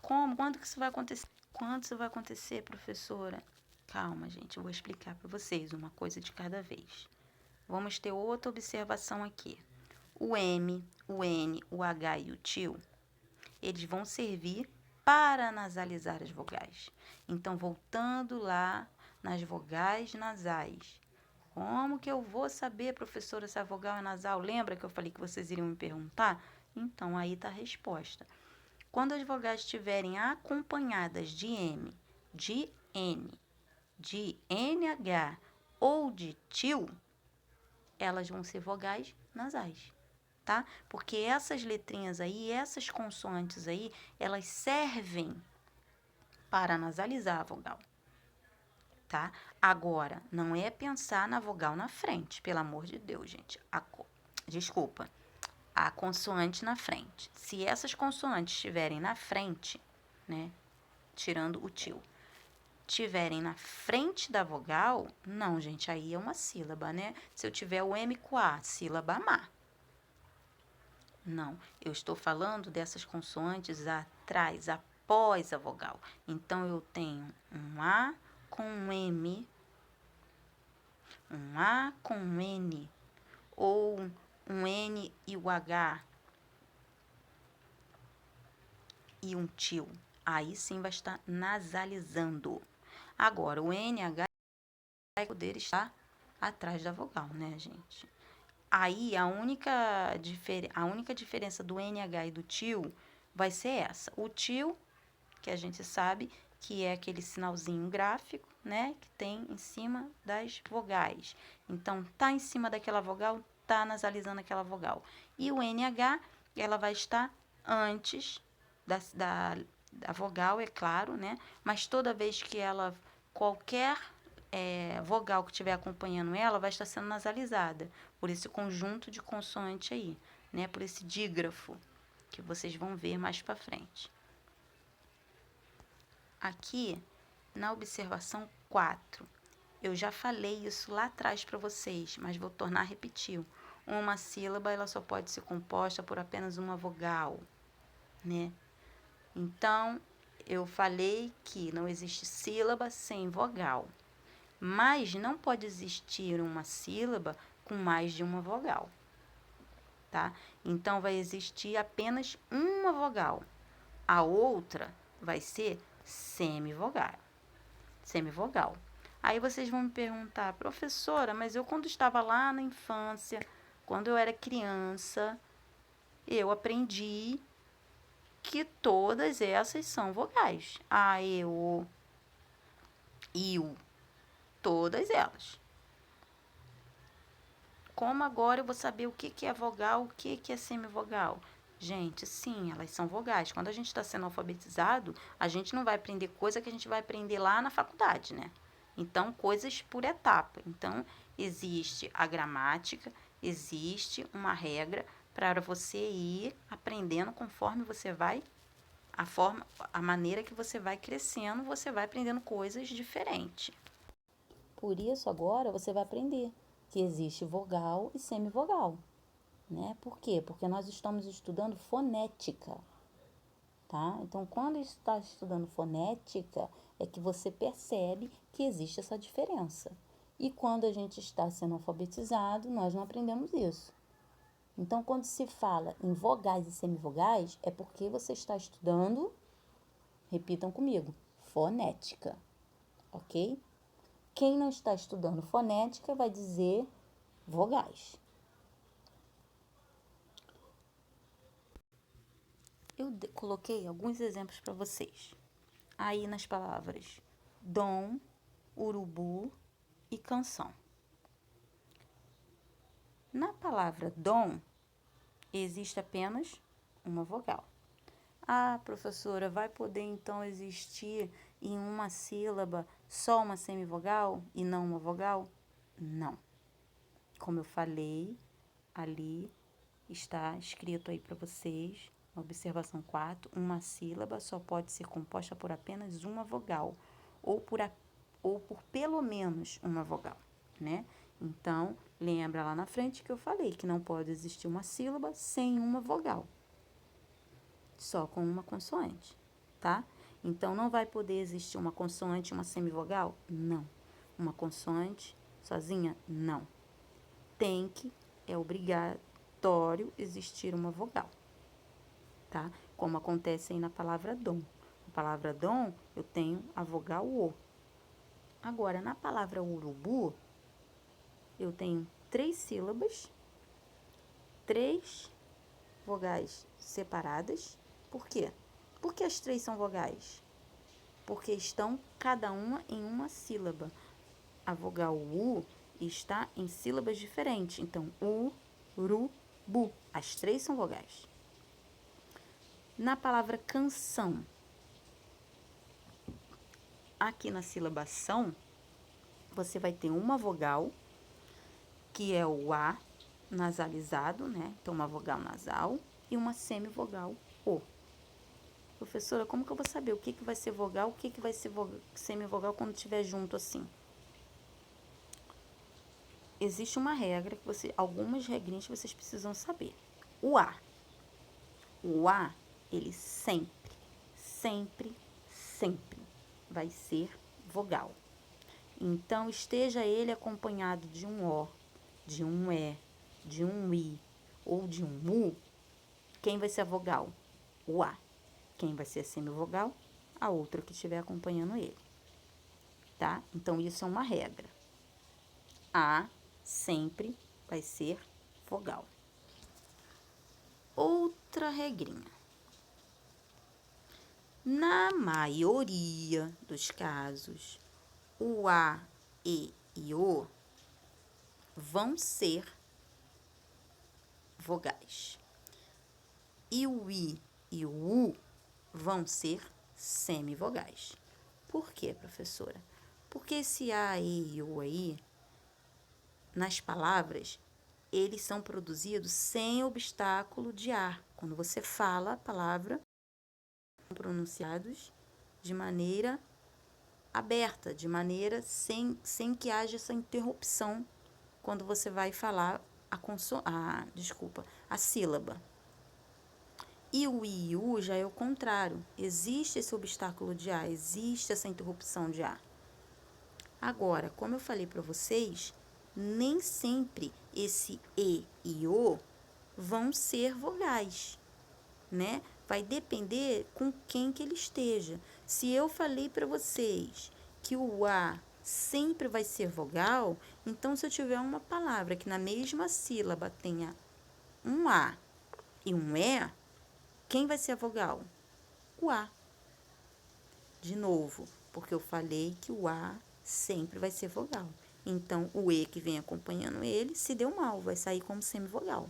Como? Quando que isso vai acontecer? Quando isso vai acontecer, professora? Calma, gente, eu vou explicar para vocês uma coisa de cada vez. Vamos ter outra observação aqui. O M, o N, o H e o tio, eles vão servir para nasalizar as vogais. Então, voltando lá nas vogais nasais. Como que eu vou saber, professora, se a vogal é nasal? Lembra que eu falei que vocês iriam me perguntar? Então, aí está a resposta. Quando as vogais estiverem acompanhadas de M, de N, de NH ou de tio, elas vão ser vogais nasais, tá? Porque essas letrinhas aí, essas consoantes aí, elas servem para nasalizar a vogal, tá? Agora, não é pensar na vogal na frente, pelo amor de Deus, gente. Desculpa. A consoante na frente. Se essas consoantes estiverem na frente, né, tirando o tio, tiverem na frente da vogal, não, gente, aí é uma sílaba, né? Se eu tiver o M com A, sílaba má. Não, eu estou falando dessas consoantes atrás, após a vogal. Então, eu tenho um A com um M, um A com um N, ou um N e o H, e um tio. Aí sim vai estar nasalizando. Agora, o NH vai poder estar atrás da vogal, né, gente? Aí a única diferença do NH e do tio vai ser essa. O tio, que a gente sabe que é aquele sinalzinho gráfico, né, que tem em cima das vogais. Então, tá em cima daquela vogal, tá nasalizando aquela vogal. E o NH, ela vai estar antes da vogal, é claro, né? Mas toda vez que ela, qualquer vogal que estiver acompanhando ela, vai estar sendo nasalizada por esse conjunto de consoante aí, né? Por esse dígrafo que vocês vão ver mais para frente. Aqui, na observação 4, eu já falei isso lá atrás para vocês, mas vou tornar a repetir. Uma sílaba, ela só pode ser composta por apenas uma vogal, né? Então, eu falei que não existe sílaba sem vogal, mas não pode existir uma sílaba com mais de uma vogal, tá? Então, vai existir apenas uma vogal. A outra vai ser semivogal. Semivogal. Aí vocês vão me perguntar, professora, mas eu quando estava lá na infância, quando eu era criança, eu aprendi que todas essas são vogais. A, e, o, i, u, todas elas. Como agora eu vou saber o que é vogal, o que é semivogal? Gente, sim, elas são vogais. Quando a gente está sendo alfabetizado, a gente não vai aprender coisa que a gente vai aprender lá na faculdade, né? Então, coisas por etapa. Então, existe a gramática, existe uma regra para você ir aprendendo conforme você vai, a maneira que você vai crescendo, você vai aprendendo coisas diferentes. Por isso, agora você vai aprender que existe vogal e semivogal, né? Por quê? Porque nós estamos estudando fonética, tá? Então, quando está estudando fonética, é que você percebe que existe essa diferença. E quando a gente está sendo alfabetizado, nós não aprendemos isso. Então, quando se fala em vogais e semivogais, é porque você está estudando, repitam comigo, fonética, ok? Quem não está estudando fonética vai dizer vogais. Eu coloquei alguns exemplos para vocês. Aí nas palavras dom, urubu e canção. Na palavra dom, existe apenas uma vogal. Ah, professora, vai poder então existir em uma sílaba só uma semivogal e não uma vogal? Não. Como eu falei, ali está escrito aí para vocês, na observação 4, uma sílaba só pode ser composta por apenas uma vogal, ou por pelo menos uma vogal, né? Então, lembra lá na frente que eu falei que não pode existir uma sílaba sem uma vogal, só com uma consoante, tá? Então, não vai poder existir uma consoante e uma semivogal? Não. Uma consoante sozinha? Não. Tem que, é obrigatório existir uma vogal, tá? Como acontece aí na palavra dom. Na palavra dom, eu tenho a vogal O. Agora, na palavra urubu, eu tenho 3 sílabas, 3 vogais separadas. Por quê? Por que as 3 são vogais? Porque estão cada uma em uma sílaba. A vogal U está em sílabas diferentes. Então, U, ru, bu. As 3 são vogais. Na palavra canção, aqui na sílabação, você vai ter uma vogal, que é o A nasalizado, né? Então, uma vogal nasal e uma semivogal O. Professora, como que eu vou saber o que vai ser vogal, o que vai ser semivogal quando estiver junto assim? Existe uma regra que algumas regrinhas que vocês precisam saber. O A, ele sempre vai ser vogal. Então, esteja ele acompanhado de um O, de um E, de um I ou de um U, quem vai ser a vogal? O A. Quem vai ser a semivogal? A outra que estiver acompanhando ele, tá? Então, isso é uma regra. A sempre vai ser vogal. Outra regrinha. Na maioria dos casos, o A, E e O vão ser vogais. E o I e o U vão ser semivogais. Por quê, professora? Porque esse A, E e O aí, nas palavras, eles são produzidos sem obstáculo de ar. Quando você fala a palavra, são pronunciados de maneira aberta, de maneira sem que haja essa interrupção quando você vai falar a sílaba. E o I e U já é o contrário. Existe esse obstáculo de A, existe essa interrupção de A. Agora, como eu falei para vocês, nem sempre esse e o vão ser vogais, né? Vai depender com quem que ele esteja. Se eu falei para vocês que o A sempre vai ser vogal, então se eu tiver uma palavra que na mesma sílaba tenha um A e um E, quem vai ser a vogal? O A. De novo, porque eu falei que o A sempre vai ser vogal. Então, o E que vem acompanhando ele, se deu mal, vai sair como semivogal.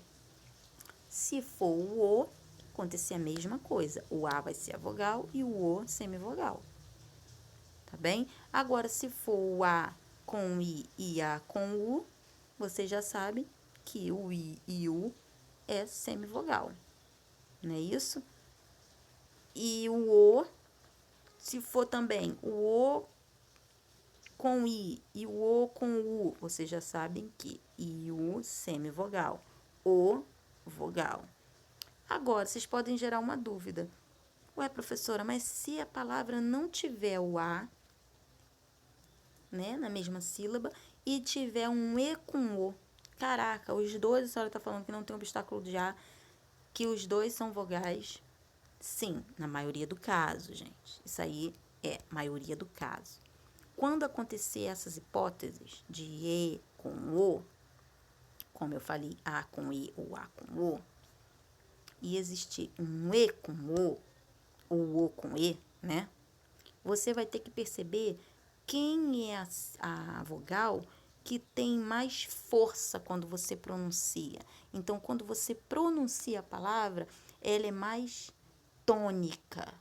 Se for o O, acontecer a mesma coisa. O A vai ser a vogal e o O semivogal. Tá bem? Agora, se for o A com I e A com U, você já sabe que o I e U é semivogal. Não é isso? E o O, se for também o O com I e o O com U, vocês já sabem que I e U semivogal. O vogal. Agora, vocês podem gerar uma dúvida. Ué, professora, mas se a palavra não tiver o A, né, na mesma sílaba, e tiver um E com O, caraca, os dois, a senhora está falando que não tem obstáculo de A, que os dois são vogais? Sim, na maioria do caso, gente. Isso aí é maioria do caso. Quando acontecer essas hipóteses de E com O, como eu falei, A com I ou A com O, e existir um E com O, ou O com E, né? Você vai ter que perceber quem é a vogal que tem mais força quando você pronuncia. Então, quando você pronuncia a palavra, ela é mais tônica,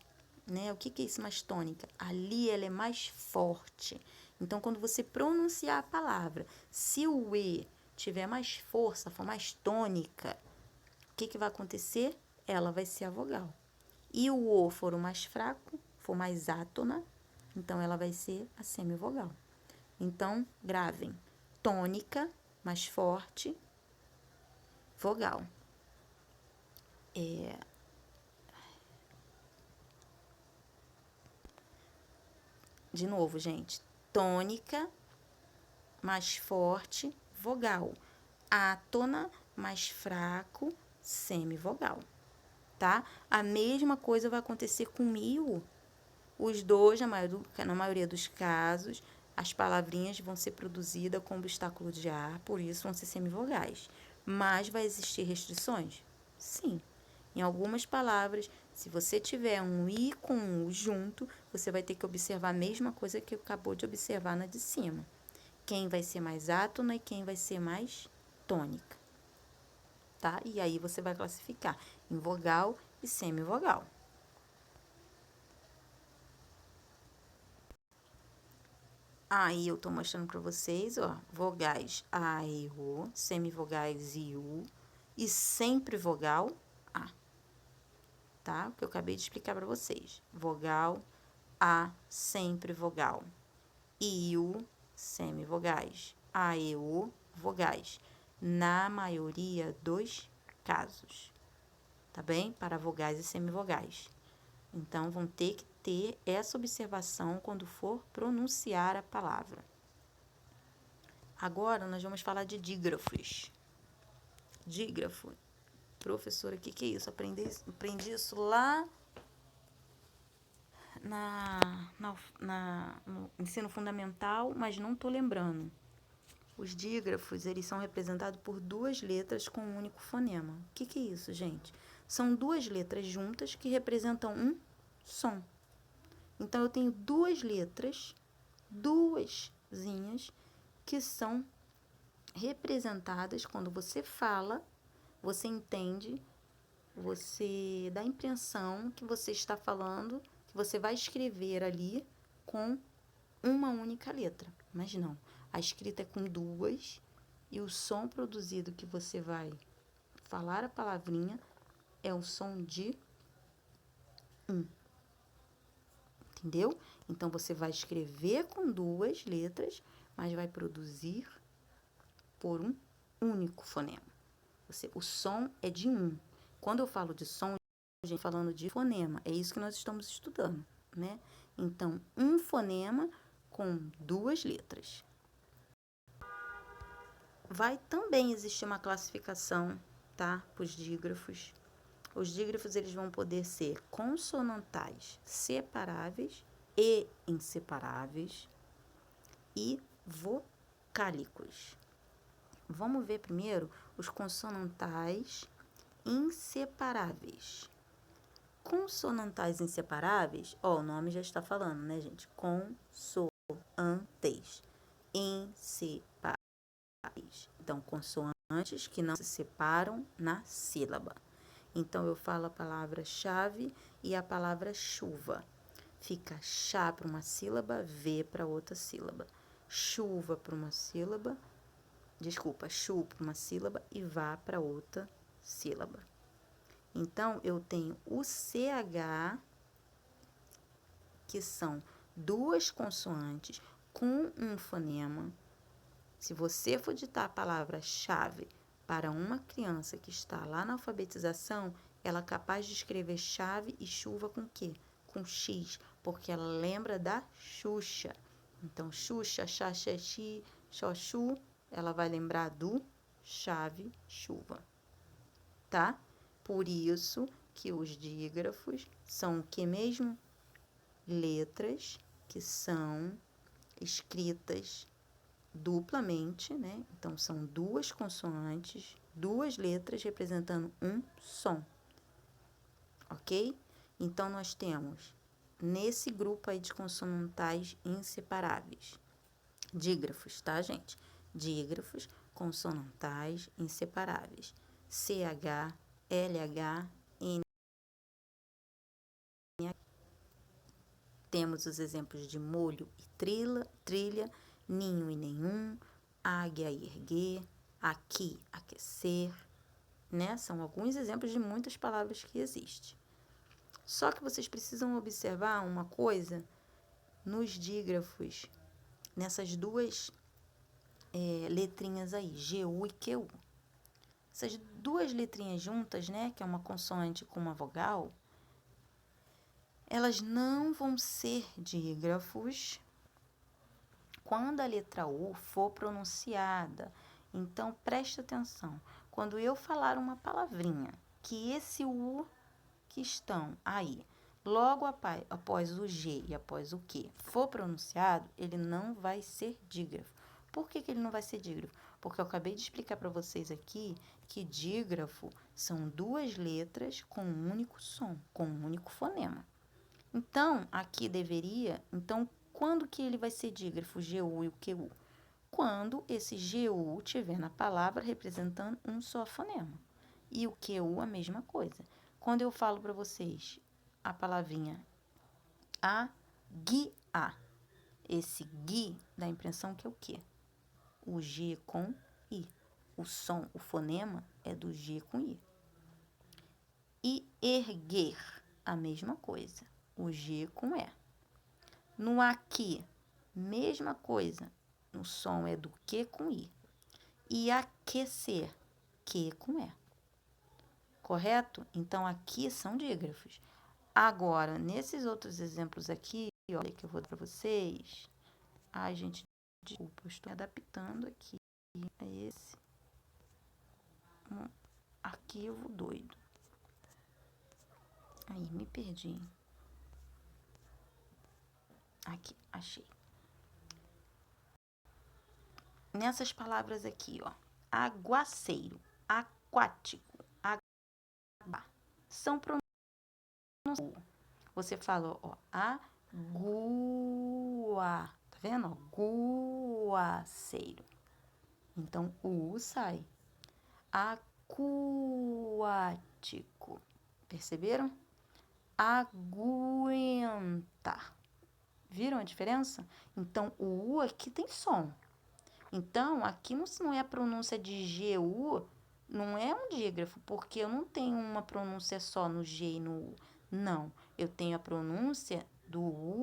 né? O que é isso mais tônica? Ali ela é mais forte. Então, quando você pronunciar a palavra, se o E tiver mais força, for mais tônica, o que vai acontecer? Ela vai ser a vogal. E o O for o mais fraco, for mais átona, então ela vai ser a semivogal. Então, gravem. Tônica, mais forte, vogal. De novo, gente. Tônica, mais forte, vogal. Átona, mais fraco, semivogal. Tá? A mesma coisa vai acontecer com o I e o U. Os dois, na maioria dos casos, as palavrinhas vão ser produzidas com obstáculo de ar, por isso vão ser semivogais. Mas vai existir restrições? Sim. Em algumas palavras, se você tiver um I com um U junto, você vai ter que observar a mesma coisa que acabou de observar na de cima. Quem vai ser mais átona e quem vai ser mais tônica. Tá? E aí você vai classificar em vogal e semivogal. Aí eu tô mostrando para vocês, ó, vogais A e O, semivogais I, U e sempre vogal A. Tá? O que eu acabei de explicar para vocês. Vogal A, sempre vogal. I, U, semivogais. A e U, vogais. Na maioria dos casos. Tá bem? Para vogais e semivogais. Então, vão ter que ter essa observação quando for pronunciar a palavra. Agora, nós vamos falar de dígrafos. Dígrafo. Professora, o que é isso? Aprendi isso lá no ensino fundamental, mas não estou lembrando. Os dígrafos, eles são representados por duas letras com um único fonema. O que é isso, gente? São duas letras juntas que representam um som. Então, eu tenho duas letras, duasinhas, que são representadas quando você fala, você entende, você dá a impressão que você está falando, que você vai escrever ali com uma única letra. Mas não, a escrita é com duas e o som produzido que você vai falar a palavrinha é o som de um. Entendeu? Então, você vai escrever com duas letras, mas vai produzir por um único fonema. O som é de um. Quando eu falo de som, gente, falando de fonema, é isso que nós estamos estudando, né? Então, um fonema com 2 letras. Vai também existir uma classificação, tá? Para os dígrafos. Os dígrafos, eles vão poder ser consonantais separáveis e inseparáveis e vocálicos. Vamos ver primeiro os consonantais inseparáveis. Consonantais inseparáveis, ó, o nome já está falando, né, gente? Consoantes inseparáveis. Então, consoantes que não se separam na sílaba. Então, eu falo a palavra chave e a palavra chuva. Fica chá para uma sílaba, V para outra sílaba. Chuva para uma sílaba, chu para uma sílaba e vá para outra sílaba. Então, eu tenho o CH, que são 2 consoantes com um fonema. Se você for ditar a palavra-chave para uma criança que está lá na alfabetização, ela é capaz de escrever chave e chuva com quê? Com X, porque ela lembra da Xuxa. Então, Xuxa, xaxaxi, xoxu, ela vai lembrar do chave, chuva, tá? Por isso que os dígrafos são o que mesmo? Letras que são escritas duplamente, né? Então, são 2 consoantes, 2 letras representando um som, ok? Então, nós temos, nesse grupo aí de consonantais inseparáveis, dígrafos, tá, gente? Dígrafos, consonantais inseparáveis. CH, LH, N. Temos os exemplos de molho e trilha, ninho e nenhum, águia e erguer, aqui, aquecer, né? São alguns exemplos de muitas palavras que existem. Só que vocês precisam observar uma coisa nos dígrafos, nessas 2 letrinhas aí, GU e QU. Essas 2 letrinhas juntas, né, que é uma consoante com uma vogal, elas não vão ser dígrafos quando a letra U for pronunciada. Então, preste atenção. Quando eu falar uma palavrinha, que esse U que estão aí, logo após o G e após o Q for pronunciado, ele não vai ser dígrafo. Por que ele não vai ser dígrafo? Porque eu acabei de explicar para vocês aqui que dígrafo são 2 letras com um único som, com um único fonema. Então, aqui deveria... Então, quando que ele vai ser dígrafo, GU e o QU? Quando esse GU tiver na palavra representando um só fonema. E o QU a mesma coisa. Quando eu falo para vocês a palavrinha aguiar, esse gui dá a impressão que é o quê? O G com I. O som, o fonema é do G com I. E erguer, a mesma coisa. O G com E. No aqui, mesma coisa. O som é do Q com I. E aquecer, Q com E. Correto? Então, aqui são dígrafos. Agora, nesses outros exemplos aqui, olha que eu vou dar para vocês. Ai, gente, desculpa, eu estou me adaptando aqui a esse arquivo doido. Aí, me perdi. Aqui, achei. Nessas palavras aqui, ó. Aguaceiro, aquático, agua. São pronunciações. Você fala, ó, agua. Tá vendo? Ó, guaceiro. Então, o U sai. Aquático. Perceberam? Aguentar. Viram a diferença? Então, o U aqui tem som. Então, aqui não é a pronúncia de GU, não é um dígrafo, porque eu não tenho uma pronúncia só no G e no U. Não, eu tenho a pronúncia do U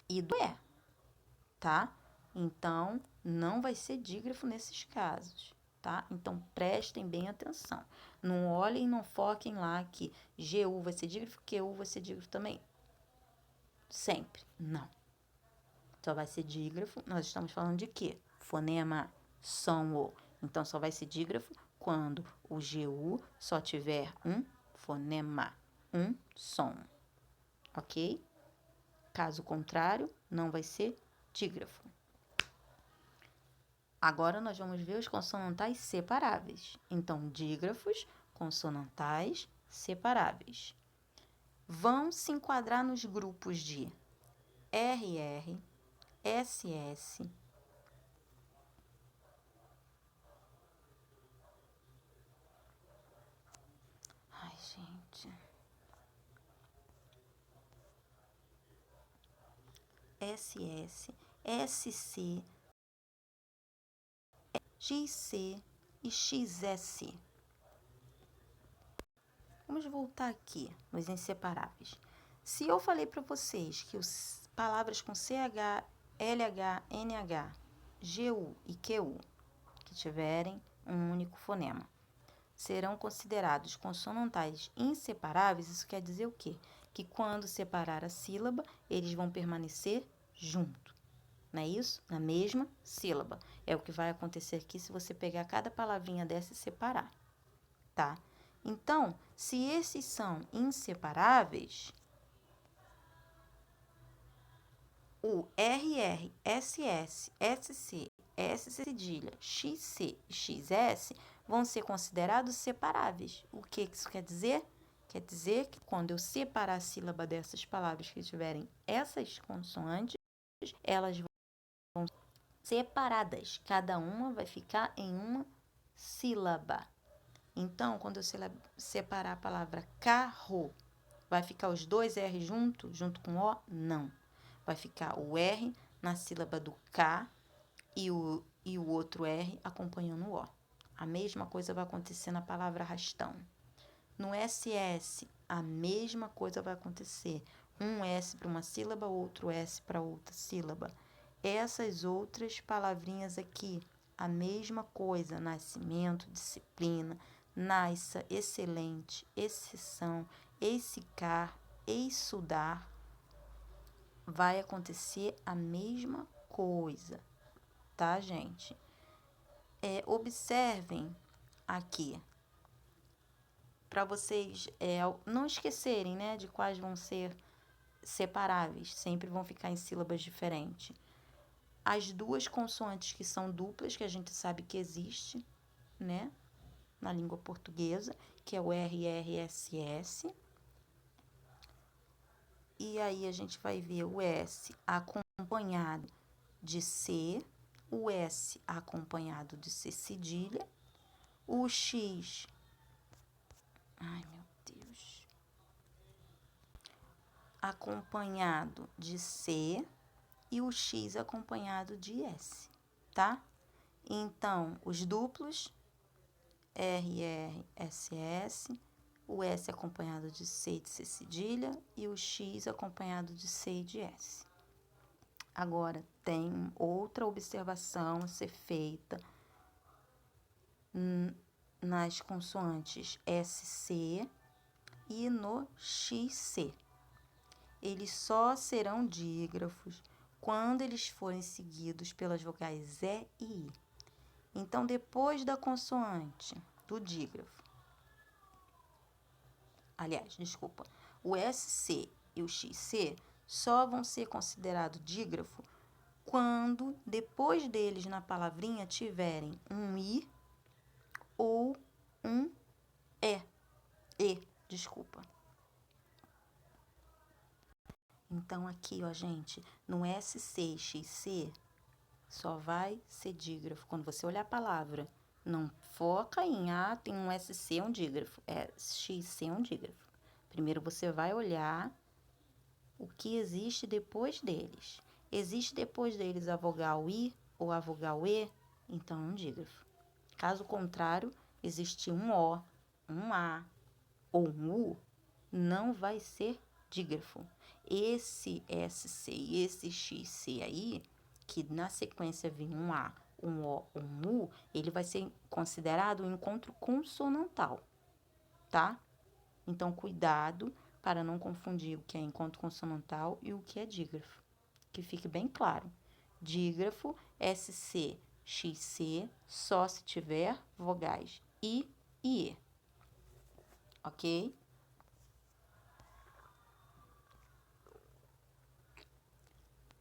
e do E, tá? Então, não vai ser dígrafo nesses casos. tá? Então, prestem bem atenção. Não olhem, não foquem lá que GU vai ser dígrafo, QU vai ser dígrafo também. Sempre. Não. Só vai ser dígrafo. Nós estamos falando de quê? Fonema, som, o. Então, só vai ser dígrafo quando o GU só tiver um fonema, um som. Ok? Caso contrário, não vai ser dígrafo. Agora, nós vamos ver os consonantais separáveis. Então, dígrafos, consonantais separáveis. Vão se enquadrar nos grupos de RR, SS, ai, gente, SS, SC, XC e XS. Vamos voltar aqui nos inseparáveis. Se eu falei para vocês que as palavras com CH, LH, NH, GU e QU, que tiverem um único fonema, serão considerados consonantais inseparáveis, isso quer dizer o quê? Que quando separar a sílaba, eles vão permanecer junto. Não é isso? Na mesma sílaba. É o que vai acontecer aqui se você pegar cada palavrinha dessa e separar, tá? Então, se esses são inseparáveis, o RR, SS, SC, S cedilha, XC e XS vão ser considerados separáveis. O que isso quer dizer? Quer dizer que quando eu separar a sílaba dessas palavras que tiverem essas consoantes, elas vão ser separadas. Cada uma vai ficar em uma sílaba. Então, quando eu separar a palavra carro, vai ficar os dois R junto com O? Não. Vai ficar o R na sílaba do K e o outro R acompanhando o O. A mesma coisa vai acontecer na palavra arrastão. No SS, a mesma coisa vai acontecer. Um S para uma sílaba, outro S para outra sílaba. Essas outras palavrinhas aqui, a mesma coisa. Nascimento, disciplina, nasça, excelente, exceção, exsicar, estudar. Vai acontecer a mesma coisa, tá, gente? Observem aqui, para vocês não esquecerem, né, de quais vão ser separáveis, sempre vão ficar em sílabas diferentes. As duas consoantes que são duplas, que a gente sabe que existe, né, na língua portuguesa, que é o RRSS. E aí a gente vai ver o S acompanhado de C, o S acompanhado de C cedilha, o X, ai meu Deus, acompanhado de C e o X acompanhado de S, tá? Então, os duplos, RRSS, o S acompanhado de C e de C cedilha e o X acompanhado de C e de S. Agora, tem outra observação a ser feita nas consoantes SC e no XC. Eles só serão dígrafos quando eles forem seguidos pelas vogais E e I. Então, depois da consoante do dígrafo, o SC e o XC só vão ser considerados dígrafo quando depois deles na palavrinha tiverem um I ou um desculpa. Então, aqui, ó, gente, no SC e XC só vai ser dígrafo. Quando você olhar a palavra, não foca em, tem um SC, um dígrafo. XC, um dígrafo. Primeiro você vai olhar o que existe depois deles. Existe depois deles a vogal I ou a vogal E, então é um dígrafo. Caso contrário, existe um O, um A ou um U, não vai ser dígrafo. Esse SC e esse XC aí, que na sequência vem um A, um O, um U, ele vai ser considerado um encontro consonantal, tá? Então, cuidado para não confundir o que é encontro consonantal e o que é dígrafo. Que fique bem claro. Dígrafo, SC, XC, só se tiver vogais I e E. Ok?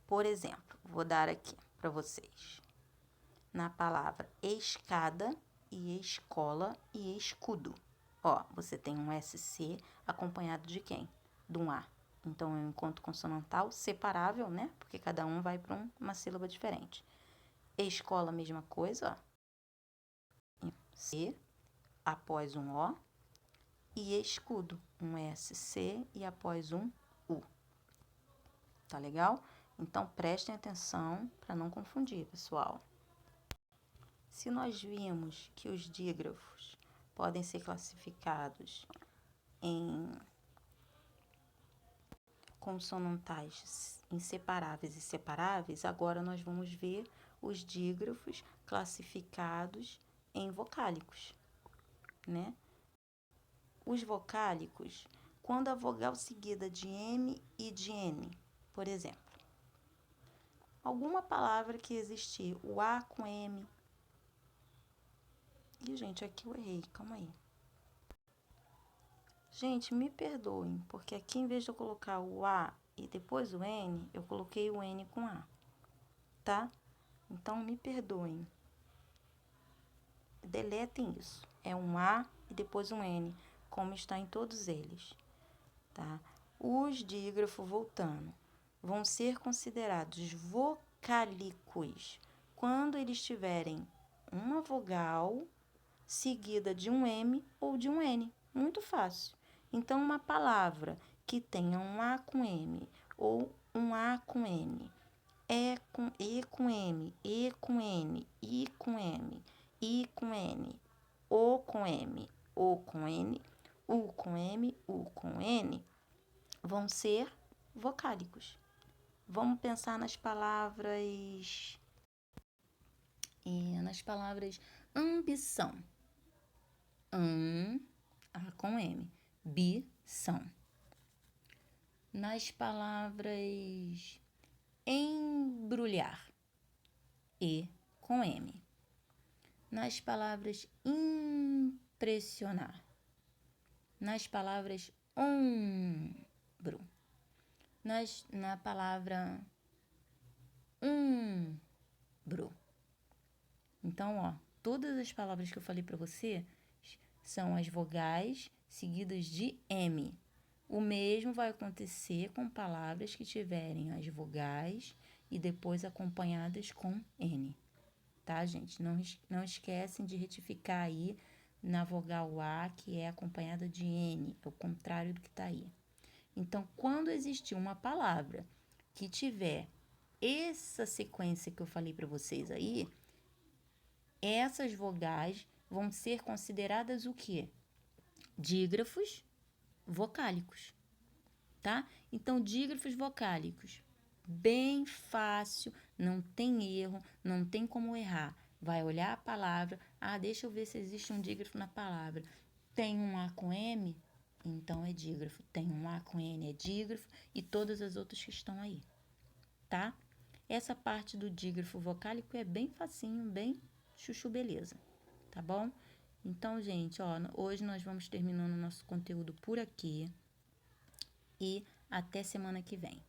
Por exemplo, vou dar aqui para vocês. Na palavra escada e escola e escudo. Ó, você tem um SC acompanhado de quem? De um A. Então, é um encontro consonantal separável, né? Porque cada um vai para uma sílaba diferente. Escola, mesma coisa, ó. C após um O. E escudo, um SC e após um U. Tá legal? Então, prestem atenção para não confundir, pessoal. Se nós vimos que os dígrafos podem ser classificados em consonantais inseparáveis e separáveis, agora nós vamos ver os dígrafos classificados em vocálicos, né? Os vocálicos, quando a vogal seguida de M e de N, por exemplo, alguma palavra que existir, o A com M. Ih, gente, aqui eu errei, calma aí. Gente, me perdoem, porque aqui em vez de eu colocar o A e depois o N, eu coloquei o N com A, tá? Então, me perdoem. Deletem isso. É um A e depois um N, como está em todos eles, tá? Os dígrafos, voltando, vão ser considerados vocálicos quando eles tiverem uma vogal seguida de um M ou de um N. Muito fácil. Então, uma palavra que tenha um A com M ou um A com N, E com M, E com N, I com M, I com N, O com M, O com N, U com M, U com N, vão ser vocálicos. Vamos pensar nas palavras ambição. A com M. Bição. Nas palavras embrulhar. E com M. Nas palavras impressionar. Nas palavras ombro. Na palavra umbro. Então, ó, todas as palavras que eu falei para você são as vogais seguidas de M. O mesmo vai acontecer com palavras que tiverem as vogais e depois acompanhadas com N. Tá, gente? Não esquecem de retificar aí na vogal A, que é acompanhada de N, é o contrário do que tá aí. Então, quando existir uma palavra que tiver essa sequência que eu falei para vocês aí, essas vogais vão ser consideradas o quê? Dígrafos vocálicos, tá? Então, dígrafos vocálicos, bem fácil, não tem erro, não tem como errar. Vai olhar a palavra, deixa eu ver se existe um dígrafo na palavra. Tem um A com M? Então, é dígrafo. Tem um A com N, é dígrafo, e todas as outras que estão aí, tá? Essa parte do dígrafo vocálico é bem facinho, bem chuchu beleza, tá bom? Então, gente, ó, hoje nós vamos terminando o nosso conteúdo por aqui e até semana que vem.